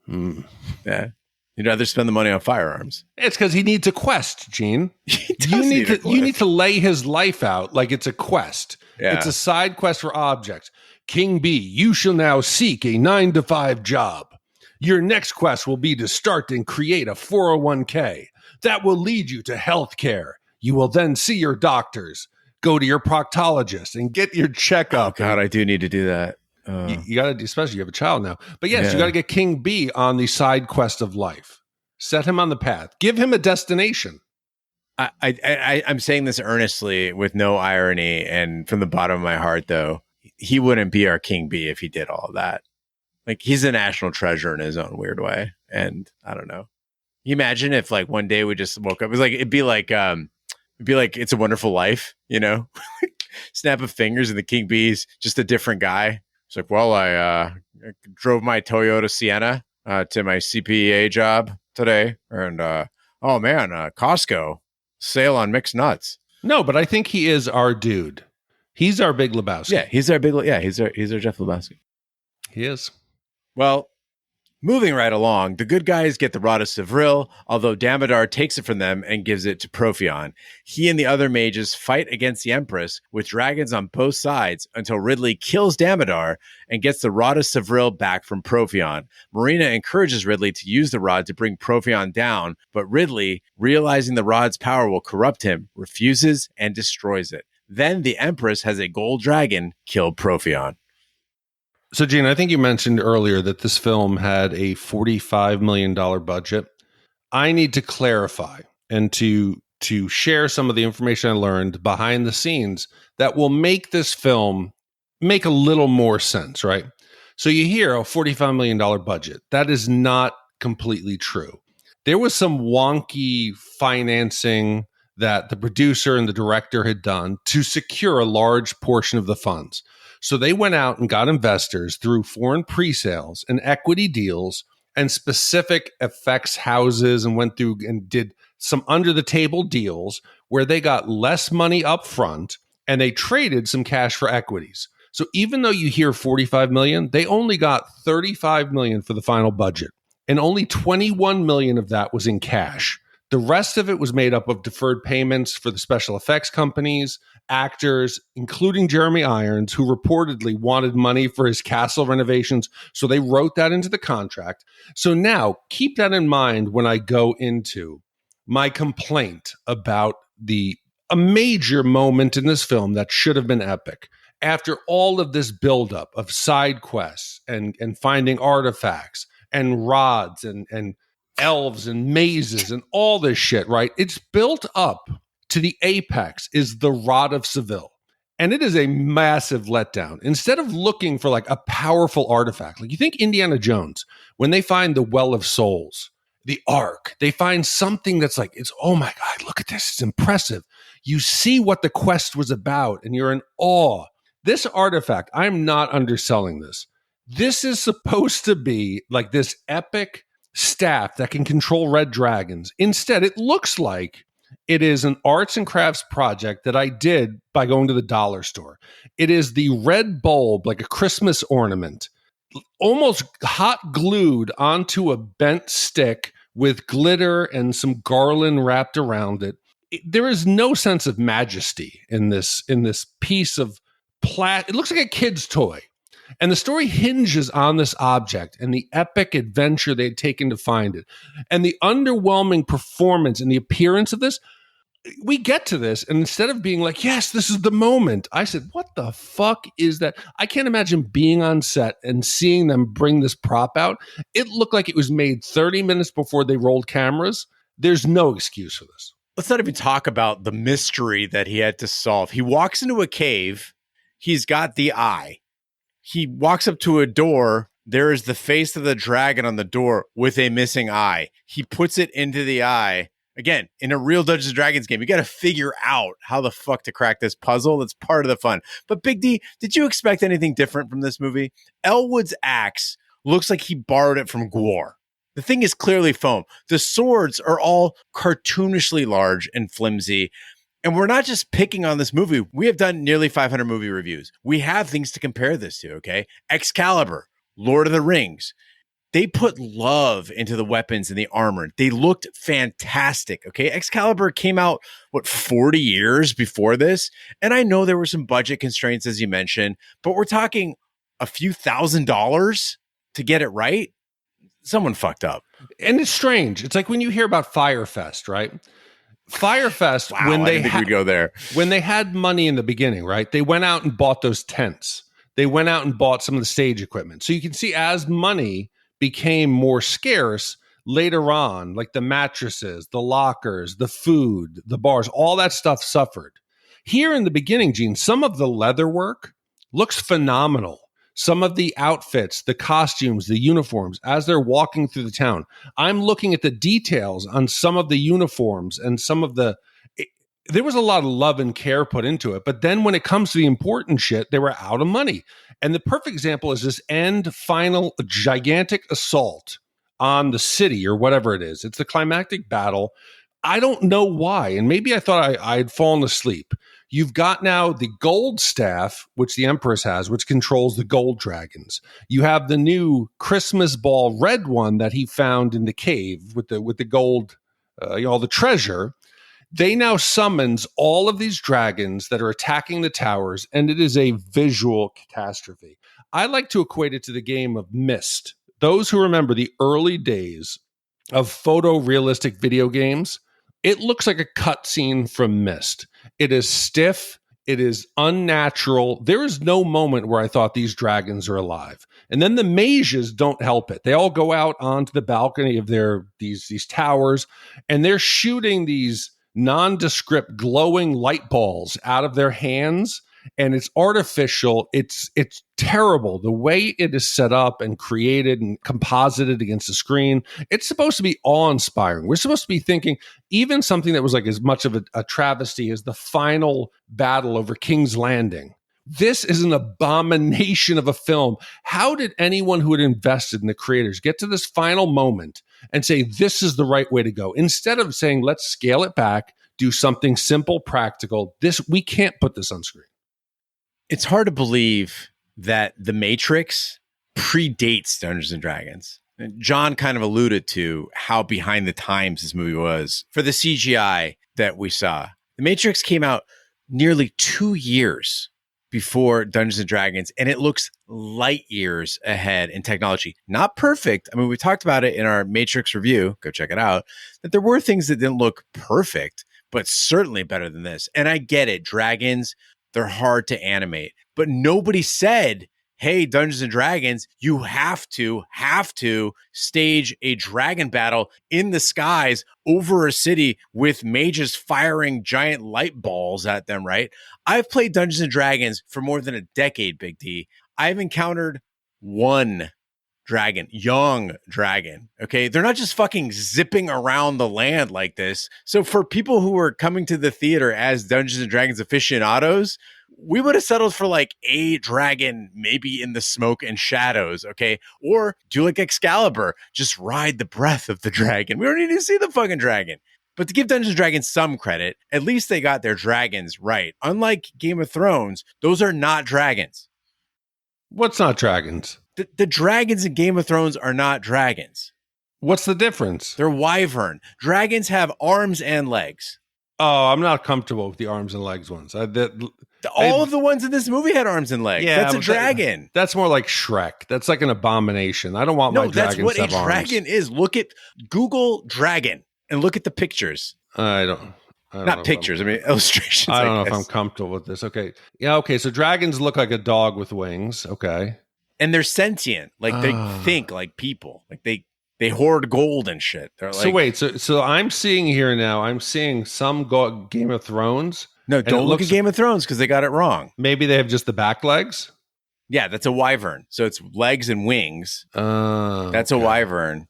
Yeah. You'd rather spend the money on firearms. It's because he needs a quest, Gene. You need to lay his life out like it's a quest. Yeah. It's a side quest for objects. King B, you shall now seek a 9-to-5 job. Your next quest will be to start and create a 401k. That will lead you to health care. You will then see your doctors, go to your proctologist, and get your checkup. Oh, God, I do need to do that. You got to do, especially you have a child now. But yes, you got to get King B on the side quest of life. Set him on the path. Give him a destination. I'm saying this earnestly with no irony and from the bottom of my heart, though. He wouldn't be our King B if he did all of that. Like, he's a national treasure in his own weird way. And I don't know. You imagine if like one day we just woke up, it'd be like It's a Wonderful Life, snap of fingers and the King B's just a different guy. It's like, well, I drove my Toyota Sienna to my CPA job today. And, oh man, Costco sale on mixed nuts. No, but I think he is our dude. He's our Big Lebowski. Yeah, he's our Jeff Lebowski. He is. Well, moving right along, the good guys get the Rod of Sevril, although Damodar takes it from them and gives it to Profion. He and the other mages fight against the Empress with dragons on both sides until Ridley kills Damodar and gets the Rod of Sevril back from Profion. Marina encourages Ridley to use the rod to bring Profion down, but Ridley, realizing the rod's power will corrupt him, refuses and destroys it. Then the Empress has a gold dragon kill Profion. So, Gene, I think you mentioned earlier that this film had a $45 million budget. I need to clarify and to share some of the information I learned behind the scenes that will make this film make a little more sense, right? So you hear a $45 million budget. That is not completely true. There was some wonky financing that the producer and the director had done to secure a large portion of the funds. So they went out and got investors through foreign pre-sales and equity deals and specific effects houses and went through and did some under-the-table deals where they got less money up front and they traded some cash for equities. So even though you hear $45 million, they only got $35 million for the final budget, and only $21 million of that was in cash. The rest of it was made up of deferred payments for the special effects companies, actors, including Jeremy Irons, who reportedly wanted money for his castle renovations. So they wrote that into the contract. So now keep that in mind when I go into my complaint about a major moment in this film that should have been epic. After all of this buildup of side quests and finding artifacts and rods and elves and mazes and all this shit, right? It's built up to the apex is the Rod of Seville. And it is a massive letdown. Instead of looking for like a powerful artifact, like you think Indiana Jones, when they find the Well of Souls, the Ark, they find something that's like, it's, oh my God, look at this. It's impressive. You see what the quest was about and you're in awe. This artifact, I'm not underselling this. This is supposed to be like this epic staff that can control red dragons. Instead, it looks like it is an arts and crafts project that I did by going to the dollar store. It is the red bulb, like a Christmas ornament, almost hot glued onto a bent stick with glitter and some garland wrapped around it. There is no sense of majesty in this piece of it looks like a kid's toy. And the story hinges on this object and the epic adventure they had taken to find it. And the underwhelming performance and the appearance of this, we get to this, and instead of being like, yes, this is the moment, I said, what the fuck is that? I can't imagine being on set and seeing them bring this prop out. It looked like it was made 30 minutes before they rolled cameras. There's no excuse for this. Let's not even talk about the mystery that he had to solve. He walks into a cave. He's got the eye. He walks up to a door. There is the face of the dragon on the door with a missing eye. He puts it into the eye. Again, in a real Dungeons & Dragons game, you got to figure out how the fuck to crack this puzzle. That's part of the fun. But Big D, did you expect anything different from this movie? Elwood's axe looks like he borrowed it from Gwar. The thing is clearly foam. The swords are all cartoonishly large and flimsy. And we're not just picking on this movie. We have done nearly 500 movie reviews. We have things to compare this to, okay? Excalibur, Lord of the Rings. They put love into the weapons and the armor. They looked fantastic, okay? Excalibur came out, 40 years before this? And I know there were some budget constraints, as you mentioned, but we're talking a few $1,000s to get it right? Someone fucked up. And it's strange. It's like when you hear about Firefest, right? Firefest, wow, when they we'd go there. When they had money in the beginning, right? They went out and bought those tents. They went out and bought some of the stage equipment. So you can see as money became more scarce later on, like the mattresses, the lockers, the food, the bars, all that stuff suffered. Here in the beginning, Gene, some of the leather work looks phenomenal. Some of the outfits, the costumes, the uniforms, as they're walking through the town. I'm looking at the details on some of the uniforms and some of there was a lot of love and care put into it. But then when it comes to the important shit, they were out of money. And the perfect example is this final gigantic assault on the city or whatever it is. It's the climactic battle. I don't know why. And maybe I thought I'd fallen asleep. You've got now the gold staff, which the Empress has, which controls the gold dragons. You have the new Christmas ball red one that he found in the cave with the gold, all the treasure. They now summons all of these dragons that are attacking the towers, and it is a visual catastrophe. I like to equate it to the game of Myst. Those who remember the early days of photorealistic video games, it looks like a cutscene from Myst. It is stiff. It is unnatural. There is no moment where I thought these dragons are alive. And then the mages don't help it. They all go out onto the balcony of these towers, and they're shooting these nondescript glowing light balls out of their hands. And it's artificial. It's terrible. The way it is set up and created and composited against the screen, it's supposed to be awe-inspiring. We're supposed to be thinking even something that was like as much of a travesty as the final battle over King's Landing. This is an abomination of a film. How did anyone who had invested in the creators get to this final moment and say, this is the right way to go? Instead of saying, let's scale it back, do something simple, practical. We can't put this on screen. It's hard to believe that The Matrix predates Dungeons and Dragons. And John kind of alluded to how behind the times this movie was for the CGI that we saw. The Matrix came out nearly 2 years before Dungeons and Dragons, and it looks light years ahead in technology. Not perfect. I mean, we talked about it in our Matrix review. Go check it out. That there were things that didn't look perfect, but certainly better than this. And I get it. Dragons, they're hard to animate, but nobody said hey, Dungeons and Dragons, you have to stage a dragon battle in the skies over a city with mages firing giant light balls at them, right? I've played Dungeons and Dragons for more than a decade, Big D. I've encountered one dragon, young dragon. Okay. They're not just fucking zipping around the land like this. So for people who were coming to the theater as Dungeons and Dragons aficionados, we would have settled for like a dragon, maybe in the smoke and shadows. Okay. Or do like Excalibur, just ride the breath of the dragon. We don't need to see the fucking dragon. But to give Dungeons and Dragons some credit, at least they got their dragons right. Unlike Game of Thrones, those are not dragons. What's not dragons? The dragons in Game of Thrones are not dragons. What's the difference? They're wyvern. Dragons have arms and legs. Oh, I'm not comfortable with the arms and legs ones. All of the ones in this movie had arms and legs. Yeah, that's a dragon. That's more like Shrek. That's like an abomination. I don't want my dragons to have arms. No, that's what a dragon is. Google dragon and look at the pictures. I don't not pictures. I mean, illustrations. I don't know if I'm comfortable with this. Okay. Yeah. Okay. So dragons look like a dog with wings. Okay. And they're sentient. Like they think like people. Like they hoard gold and shit. They're like, so wait. So I'm seeing here now. I'm seeing some Game of Thrones. No, don't look at Game of Thrones because they got it wrong. Maybe they have just the back legs. Yeah, that's a wyvern. So it's legs and wings. That's a wyvern.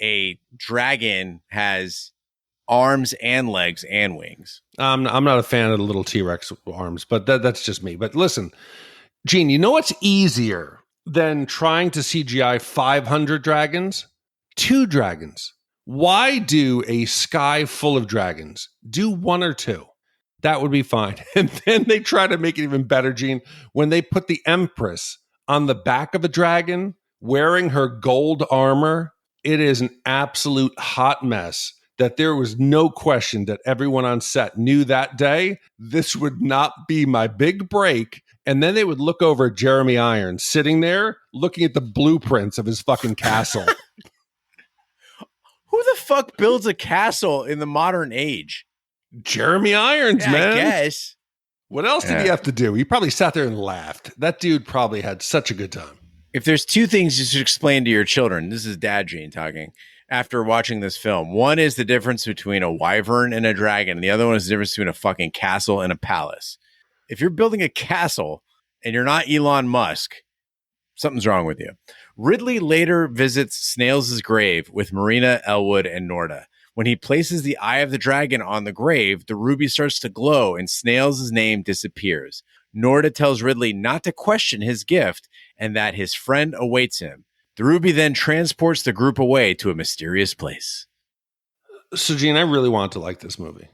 A dragon has arms and legs and wings. I'm not a fan of the little T-Rex arms, but that's just me. But listen, Gene, you know what's easier than trying to CGI 500 dragons? 2 dragons. Why do a sky full of dragons? Do 1 or 2. That would be fine. And then they try to make it even better, Gene, when they put the Empress on the back of a dragon wearing her gold armor. It is an absolute hot mess that there was no question that everyone on set knew that day this would not be my big break. And then they would look over at Jeremy Irons sitting there looking at the blueprints of his fucking castle. Who the fuck builds a castle in the modern age? Jeremy Irons, man. I guess. What else did he have to do? He probably sat there and laughed. That dude probably had such a good time. If there's 2 things you should explain to your children, this is Dad Gene talking, after watching this film. One is the difference between a wyvern and a dragon, and the other one is the difference between a fucking castle and a palace. If you're building a castle and you're not Elon Musk, something's wrong with you. Ridley later visits Snails' grave with Marina, Elwood, and Norda. When he places the eye of the dragon on the grave, the ruby starts to glow and Snails' name disappears. Norda tells Ridley not to question his gift and that his friend awaits him. The ruby then transports the group away to a mysterious place. So, Gene, I really want to like this movie.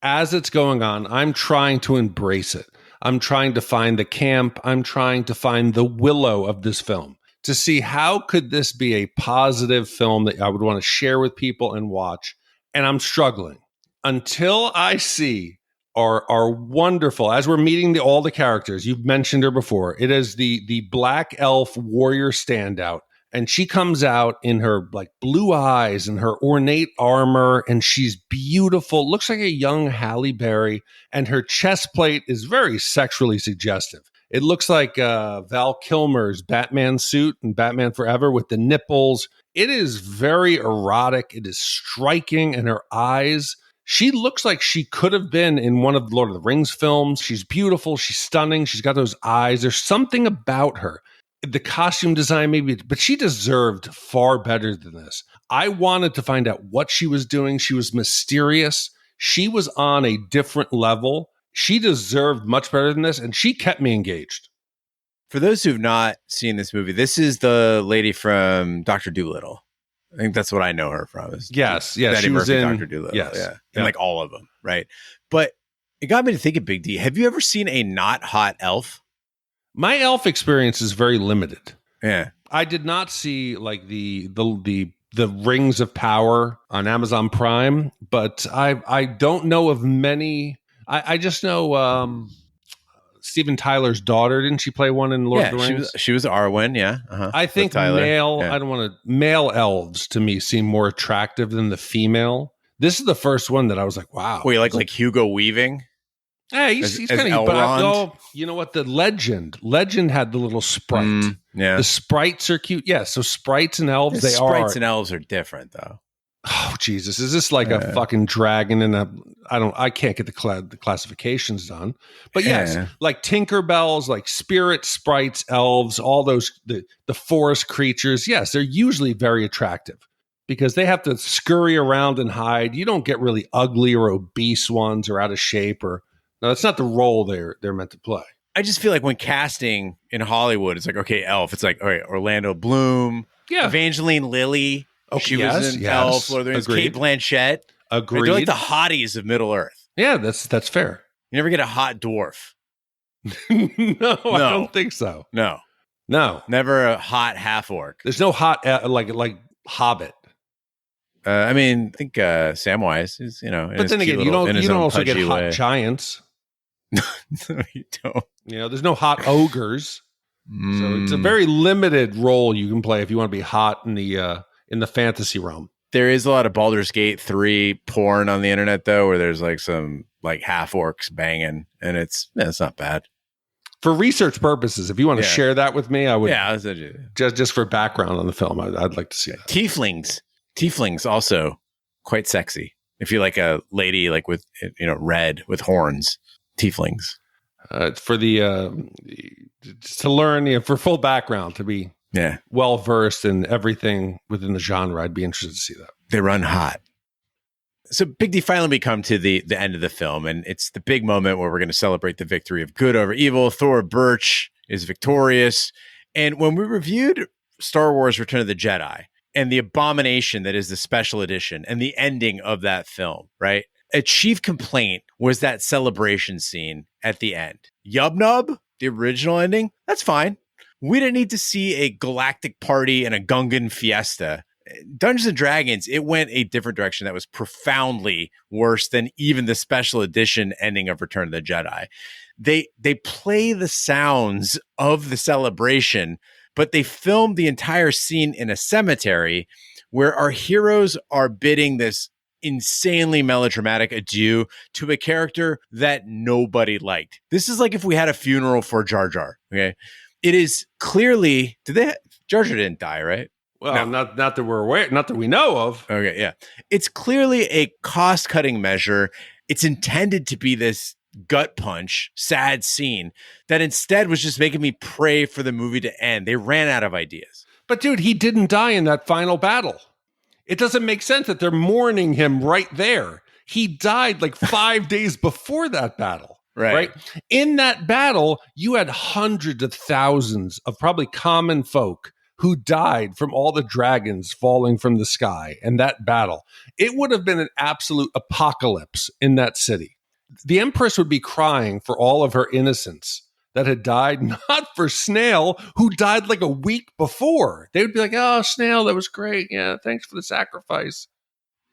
As it's going on, I'm trying to embrace it. I'm trying to find the camp. I'm trying to find the willow of this film to see how could this be a positive film that I would want to share with people and watch. And I'm struggling until I see our wonderful, as we're meeting all the characters, you've mentioned her before. It is the black elf warrior standout. And she comes out in her like blue eyes and her ornate armor, and she's beautiful. Looks like a young Halle Berry, and her chest plate is very sexually suggestive. It looks like Val Kilmer's Batman suit in Batman Forever with the nipples. It is very erotic. It is striking, and her eyes. She looks like she could have been in one of the Lord of the Rings films. She's beautiful. She's stunning. She's got those eyes. There's something about her. The costume design, maybe, but she deserved far better than this. I wanted to find out what she was doing. She was mysterious. She was on a different level. She deserved much better than this, and she kept me engaged. For those who've not seen this movie, this is the lady from Dr. Dolittle. I think that's what I know her from. Yes, Betty she was Murphy, in Dr. Dolittle. Yes, yeah. And like all of them, right? But it got me to think of Big D. Have you ever seen a not hot elf? My elf experience is very limited. Yeah, I did not see like the Rings of Power on Amazon Prime, but I don't know of many. I just know Steven Tyler's daughter. Didn't she play one in Lord of the Rings? She was Arwen. Yeah, I think male. Yeah. I don't want to. Male elves to me seem more attractive than the female. This is the first one that I was like, wow. Wait, like Hugo Weaving? Hey, he's as kind of, Elrond? you know what? The legend had the little sprite. Yeah. The sprites are cute. Yeah. So sprites and elves, Sprites and elves are different, though. Oh, Jesus. Is this like a fucking dragon and I can't get the classifications done. But yes, like Tinkerbells, like spirit sprites, elves, all those, the forest creatures. Yes, they're usually very attractive because they have to scurry around and hide. You don't get really ugly or obese ones or out of shape no, that's not the role they're meant to play. I just feel like when casting in Hollywood, it's like, okay, elf. It's like, all right, Orlando Bloom, Evangeline Lilly. Okay, she was an elf. Lord of the Rings. Kate Blanchett. Agreed. Right, they're like the hotties of Middle Earth. Yeah, that's fair. You never get a hot dwarf. No, I don't think so. No. Never a hot half orc. There's no hot like Hobbit. I mean, I think Samwise is, But then again, you don't also get hot giants. No, you don't. There's no hot ogres. So it's a very limited role you can play if you want to be hot in the fantasy realm. There is a lot of Baldur's Gate 3 porn on the internet, though, where there's like some like half orcs banging, and it's not bad. For research purposes, if you want to share that with me, I would. Yeah, just for background on the film, I'd like to see that. Tieflings also quite sexy. If you like a lady like with red with horns, tieflings. For the to learn, for full background, to be well versed in everything within the genre, I'd be interested to see that. They run hot. So Big D finally we come to the end of the film, and it's the big moment where we're going to celebrate the victory of good over evil. Thor Birch is victorious. And when we reviewed Star Wars Return of the Jedi and the abomination that is the special edition and the ending of that film, right? A chief complaint was that celebration scene at the end. Yub Nub, the original ending, that's fine. We didn't need to see a galactic party and a Gungan fiesta. Dungeons and Dragons, it went a different direction that was profoundly worse than even the special edition ending of Return of the Jedi. They play the sounds of the celebration, but they filmed the entire scene in a cemetery where our heroes are bidding this insanely melodramatic adieu to a character that nobody liked. This is like if we had a funeral for Jar Jar, okay? It is clearly, Jar Jar didn't die, right? Well, no. not that we're aware, not that we know of. Okay, yeah. It's clearly a cost-cutting measure. It's intended to be this gut punch, sad scene that instead was just making me pray for the movie to end. They ran out of ideas. But dude, he didn't die in that final battle. It doesn't make sense that they're mourning him right there. He died like 5 days before that battle. Right. In that battle, you had hundreds of thousands of probably common folk who died from all the dragons falling from the sky in that battle. It would have been an absolute apocalypse in that city. The Empress would be crying for all of her innocents that had died, not for Snail, who died like a week before. They would be like, oh, Snail, that was great. Yeah, thanks for the sacrifice.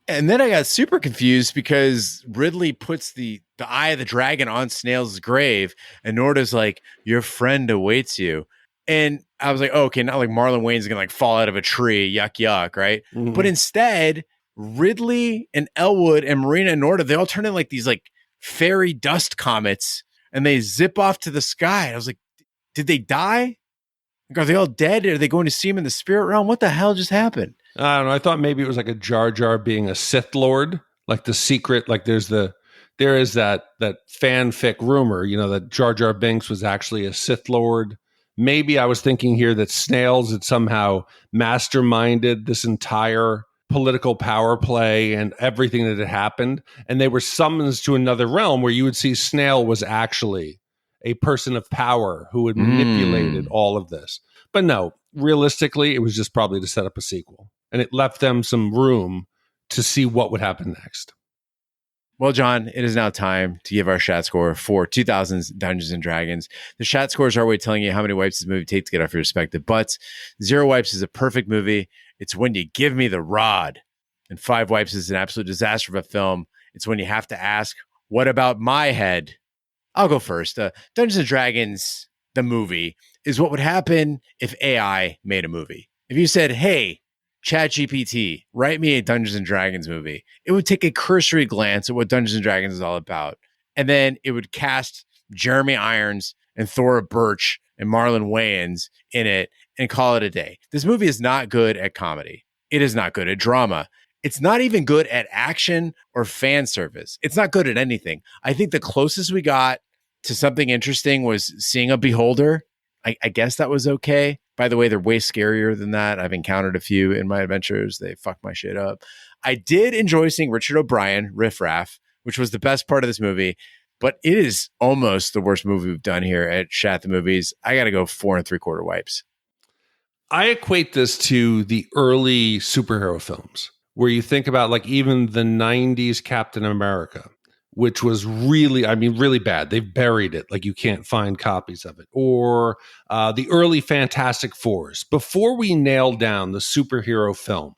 And then I got super confused because Ridley puts the eye of the dragon on Snail's grave, and Norda's like, your friend awaits you. And I was like, oh, okay, not like Marlon Wayne's gonna like fall out of a tree, yuck, yuck, right? Mm-hmm. But instead, Ridley and Elwood and Marina and Norda, they all turn in like these like fairy dust comets, and they zip off to the sky. I was like, did they die? Like, are they all dead? Are they going to see him in the spirit realm? What the hell just happened? I don't know. I thought maybe it was like a Jar Jar being a Sith Lord, like the secret. Like there is that fanfic rumor, that Jar Jar Binks was actually a Sith Lord. Maybe I was thinking here that Snails had somehow masterminded this entire political power play and everything that had happened, and they were summoned to another realm where you would see Snail was actually a person of power who had manipulated all of this. But no, realistically, it was just probably to set up a sequel. And it left them some room to see what would happen next. Well, John, it is now time to give our Shat score for 2000's Dungeons and Dragons. The Shat scores are our way of telling you how many wipes this movie takes to get off your respective butts. 0 wipes is a perfect movie. It's when you give me the rod. And 5 wipes is an absolute disaster of a film. It's when you have to ask, what about my head? I'll go first. Dungeons and Dragons, the movie, is what would happen if AI made a movie. If you said, hey, ChatGPT, write me a Dungeons and Dragons movie, it would take a cursory glance at what Dungeons and Dragons is all about and then it would cast Jeremy Irons and Thora Birch and Marlon Wayans in it and call it a day. This movie is not good at comedy. It is not good at drama. It's not even good at action or fan service. It's not good at anything. I think the closest we got to something interesting was seeing a Beholder. I guess that was okay. By the way, they're way scarier than that. I've encountered a few in my adventures. They fuck my shit up. I did enjoy seeing Richard O'Brien, Riff Raff, which was the best part of this movie, but it is almost the worst movie we've done here at Shat the Movies. I got to go 4 3/4 wipes. I equate this to the early superhero films where you think about like even the 90s Captain America, which was really bad. They've buried it. Like you can't find copies of it. Or the early Fantastic Fours. Before we nailed down the superhero film,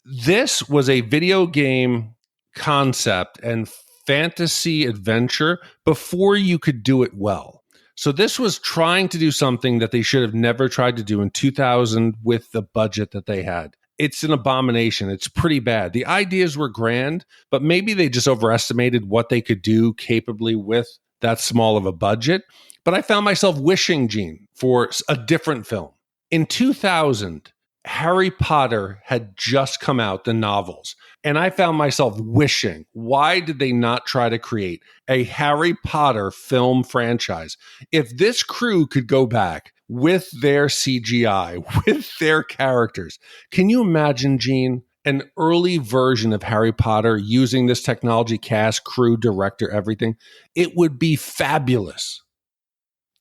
this was a video game concept and fantasy adventure before you could do it well. So this was trying to do something that they should have never tried to do in 2000 with the budget that they had. It's an abomination. It's pretty bad. The ideas were grand, but maybe they just overestimated what they could do capably with that small of a budget. But I found myself wishing, Gene, for a different film. In 2000, Harry Potter had just come out, the novels. And I found myself wishing, why did they not try to create a Harry Potter film franchise? If this crew could go back with their CGI, with their characters, can you imagine, Gene, an early version of Harry Potter using this technology, cast, crew, director, everything? It would be fabulous.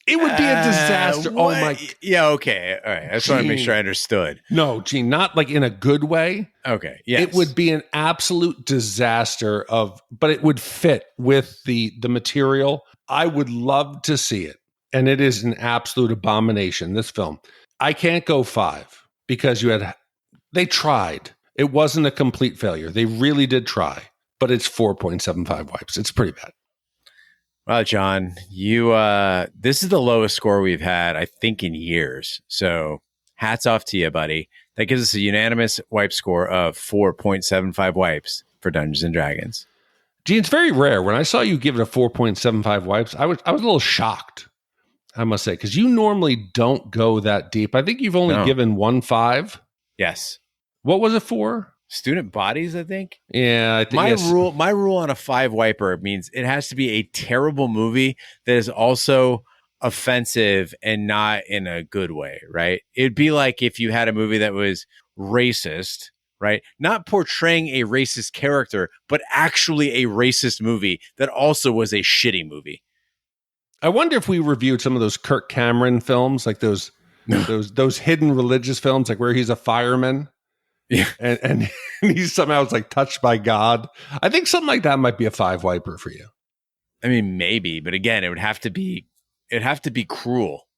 It would be a disaster. What? Oh my! Yeah, okay, all right. I just want to make sure I understood. No, Gene, not like in a good way. Okay, yes. It would be an absolute disaster but it would fit with the material. I would love to see it, and it is an absolute abomination. This film, I can't go 5 because they tried. It wasn't a complete failure. They really did try, but it's 4.75 wipes. It's pretty bad. Well, John, this is the lowest score we've had, I think, in years. So hats off to you, buddy. That gives us a unanimous wipe score of 4.75 wipes for Dungeons and Dragons. Gene, it's very rare. When I saw you give it a 4.75 wipes, I was a little shocked, I must say, because you normally don't go that deep. I think you've only given 1 5. Yes. What was it for? Student bodies, I think. Yeah, I think my rule on a 5 wiper means it has to be a terrible movie that is also offensive and not in a good way, right? It'd be like if you had a movie that was racist, right? Not portraying a racist character, but actually a racist movie that also was a shitty movie. I wonder if we reviewed some of those Kirk Cameron films, like those hidden religious films, like where he's a fireman. Yeah. And he somehow is like touched by God. I think something like that might be a 5 wiper for you. I mean, maybe, but again, it'd have to be cruel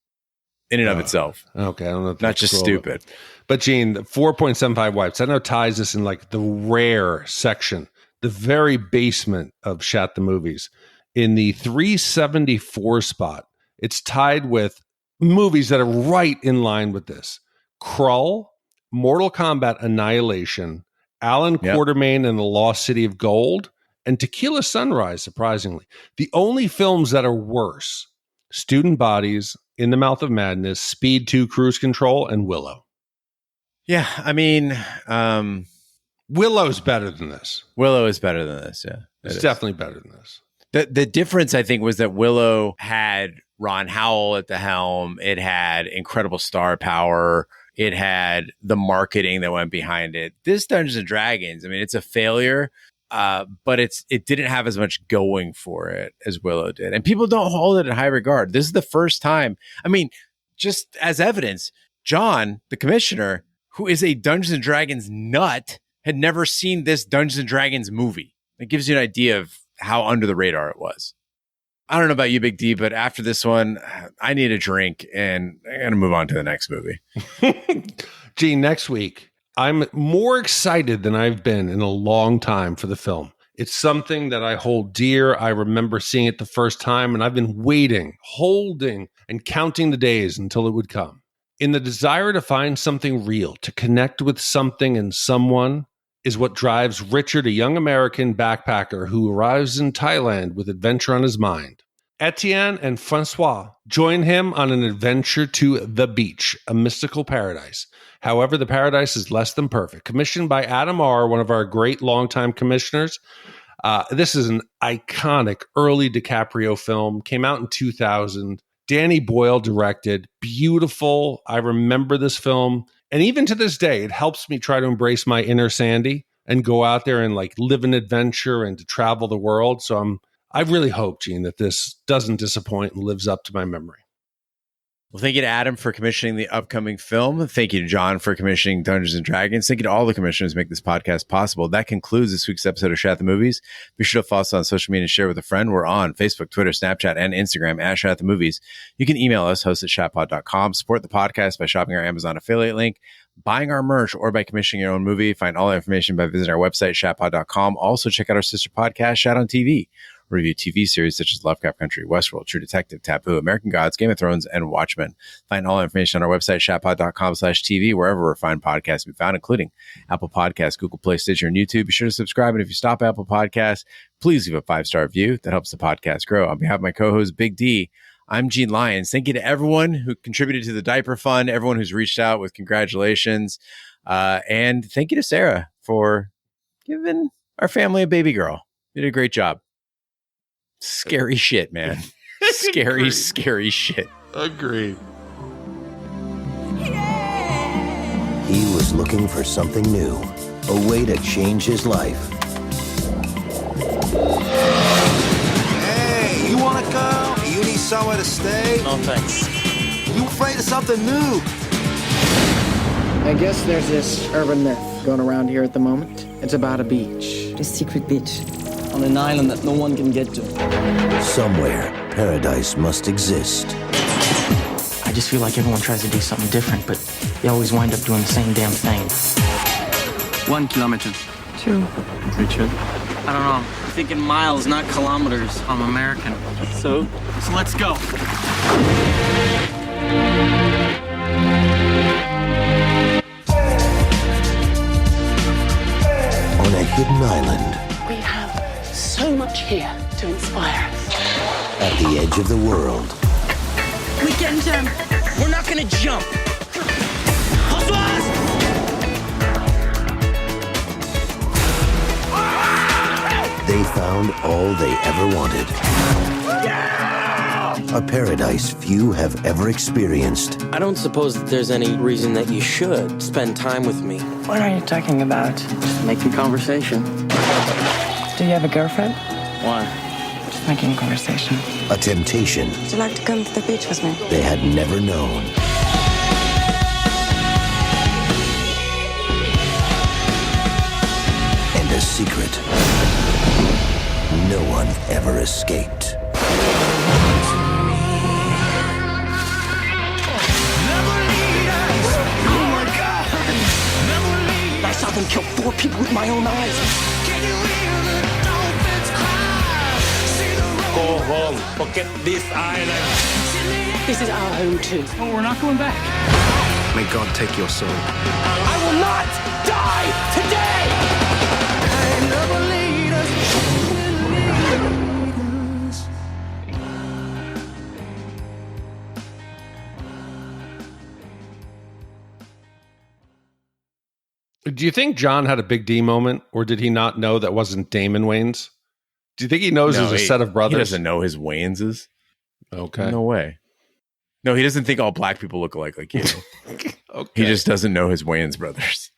in and of itself. Okay. I don't know. If not just cruel, stupid. But Gene, the 4.75 wipes, I know ties this in like the rare section, the very basement of Shat the Movies. In the 374 spot, it's tied with movies that are right in line with this. Krull, Mortal Kombat Annihilation, Alan Quatermain and the Lost City of Gold, and Tequila Sunrise, surprisingly. The only films that are worse, Student Bodies, In the Mouth of Madness, Speed 2 Cruise Control, and Willow. Yeah, I mean... Willow's better than this. Willow is better than this, yeah. It's definitely better than this. The difference, I think, was that Willow had Ron Howell at the helm. It had incredible star power. It had the marketing that went behind it. This Dungeons and Dragons, I mean, it's a failure, but it didn't have as much going for it as Willow did. And people don't hold it in high regard. This is the first time. I mean, just as evidence, John, the commissioner, who is a Dungeons and Dragons nut, had never seen this Dungeons and Dragons movie. It gives you an idea of how under the radar it was. I don't know about you, Big D, but after this one, I need a drink and I got to move on to the next movie. Gene, next week, I'm more excited than I've been in a long time for the film. It's something that I hold dear. I remember seeing it the first time, and I've been waiting, holding, and counting the days until it would come. In the desire to find something real, to connect with something and someone, is what drives Richard, a young American backpacker who arrives in Thailand with adventure on his mind. Etienne and Francois join him on an adventure to the beach, a mystical paradise. However, the paradise is less than perfect. Commissioned by Adam R., one of our great longtime commissioners. This is an iconic early DiCaprio film. Came out in 2000. Danny Boyle directed. Beautiful. I remember this film. And even to this day, it helps me try to embrace my inner Sandy and go out there and like live an adventure and to travel the world. So I really hope, Gene, that this doesn't disappoint and lives up to my memory. Well, thank you to Adam for commissioning the upcoming film. Thank you to John for commissioning Dungeons and Dragons. Thank you to all the commissioners who make this podcast possible. That concludes this week's episode of Shat the Movies. Be sure to follow us on social media and share with a friend. We're on Facebook, Twitter, Snapchat, and Instagram at Shat the Movies. You can email us, host@shatpod.com. Support the podcast by shopping our Amazon affiliate link, buying our merch, or by commissioning your own movie. Find all the information by visiting our website, shatpod.com. Also, check out our sister podcast, Shat on TV. Review TV series such as Lovecraft Country, Westworld, True Detective, Taboo, American Gods, Game of Thrones, and Watchmen. Find all information on our website, shatpod.com/TV, wherever fine podcasts can be found, including Apple Podcasts, Google Play, Stitcher, and YouTube. Be sure to subscribe. And if you stop at Apple Podcasts, please leave a 5-star review. That helps the podcast grow. On behalf of my co-host, Big D, I'm Gene Lyons. Thank you to everyone who contributed to the diaper fund, everyone who's reached out with congratulations. And thank you to Sarah for giving our family a baby girl. You did a great job. Scary shit, man. Scary shit. Agreed. He was looking for something new, a way to change his life. Hey, you want to go? You need somewhere to stay? No, thanks. You afraid of something new? I guess there's this urban myth going around here at the moment. It's about a beach. A secret beach. On an island that no one can get to. Somewhere, paradise must exist. I just feel like everyone tries to do something different, but they always wind up doing the same damn thing. 1 kilometer. 2. Richard? I don't know. I'm thinking miles, not kilometers. I'm American. So let's go. On a hidden island. We have so much here to inspire us. At the edge of the world. We can jump. We're not gonna jump. They found all they ever wanted. A paradise few have ever experienced. I don't suppose that there's any reason that you should spend time with me. What are you talking about? Just making conversation. Do you have a girlfriend? Why? Just making conversation. A temptation. Would you like to come to the beach with me? They had never known. And a secret no one ever escaped. I saw them kill 4 people with my own eyes. Go home. Forget this island. This is our home too. Oh, we're not going back. May God take your soul. I will not die today! Do you think John had a Big D moment, or did he not know that wasn't Damon Wayans? Do you think he knows there's a set of brothers? He doesn't know his Wayanses. Okay. No way. No, he doesn't think all black people look alike like you. Okay. He just doesn't know his Wayans brothers.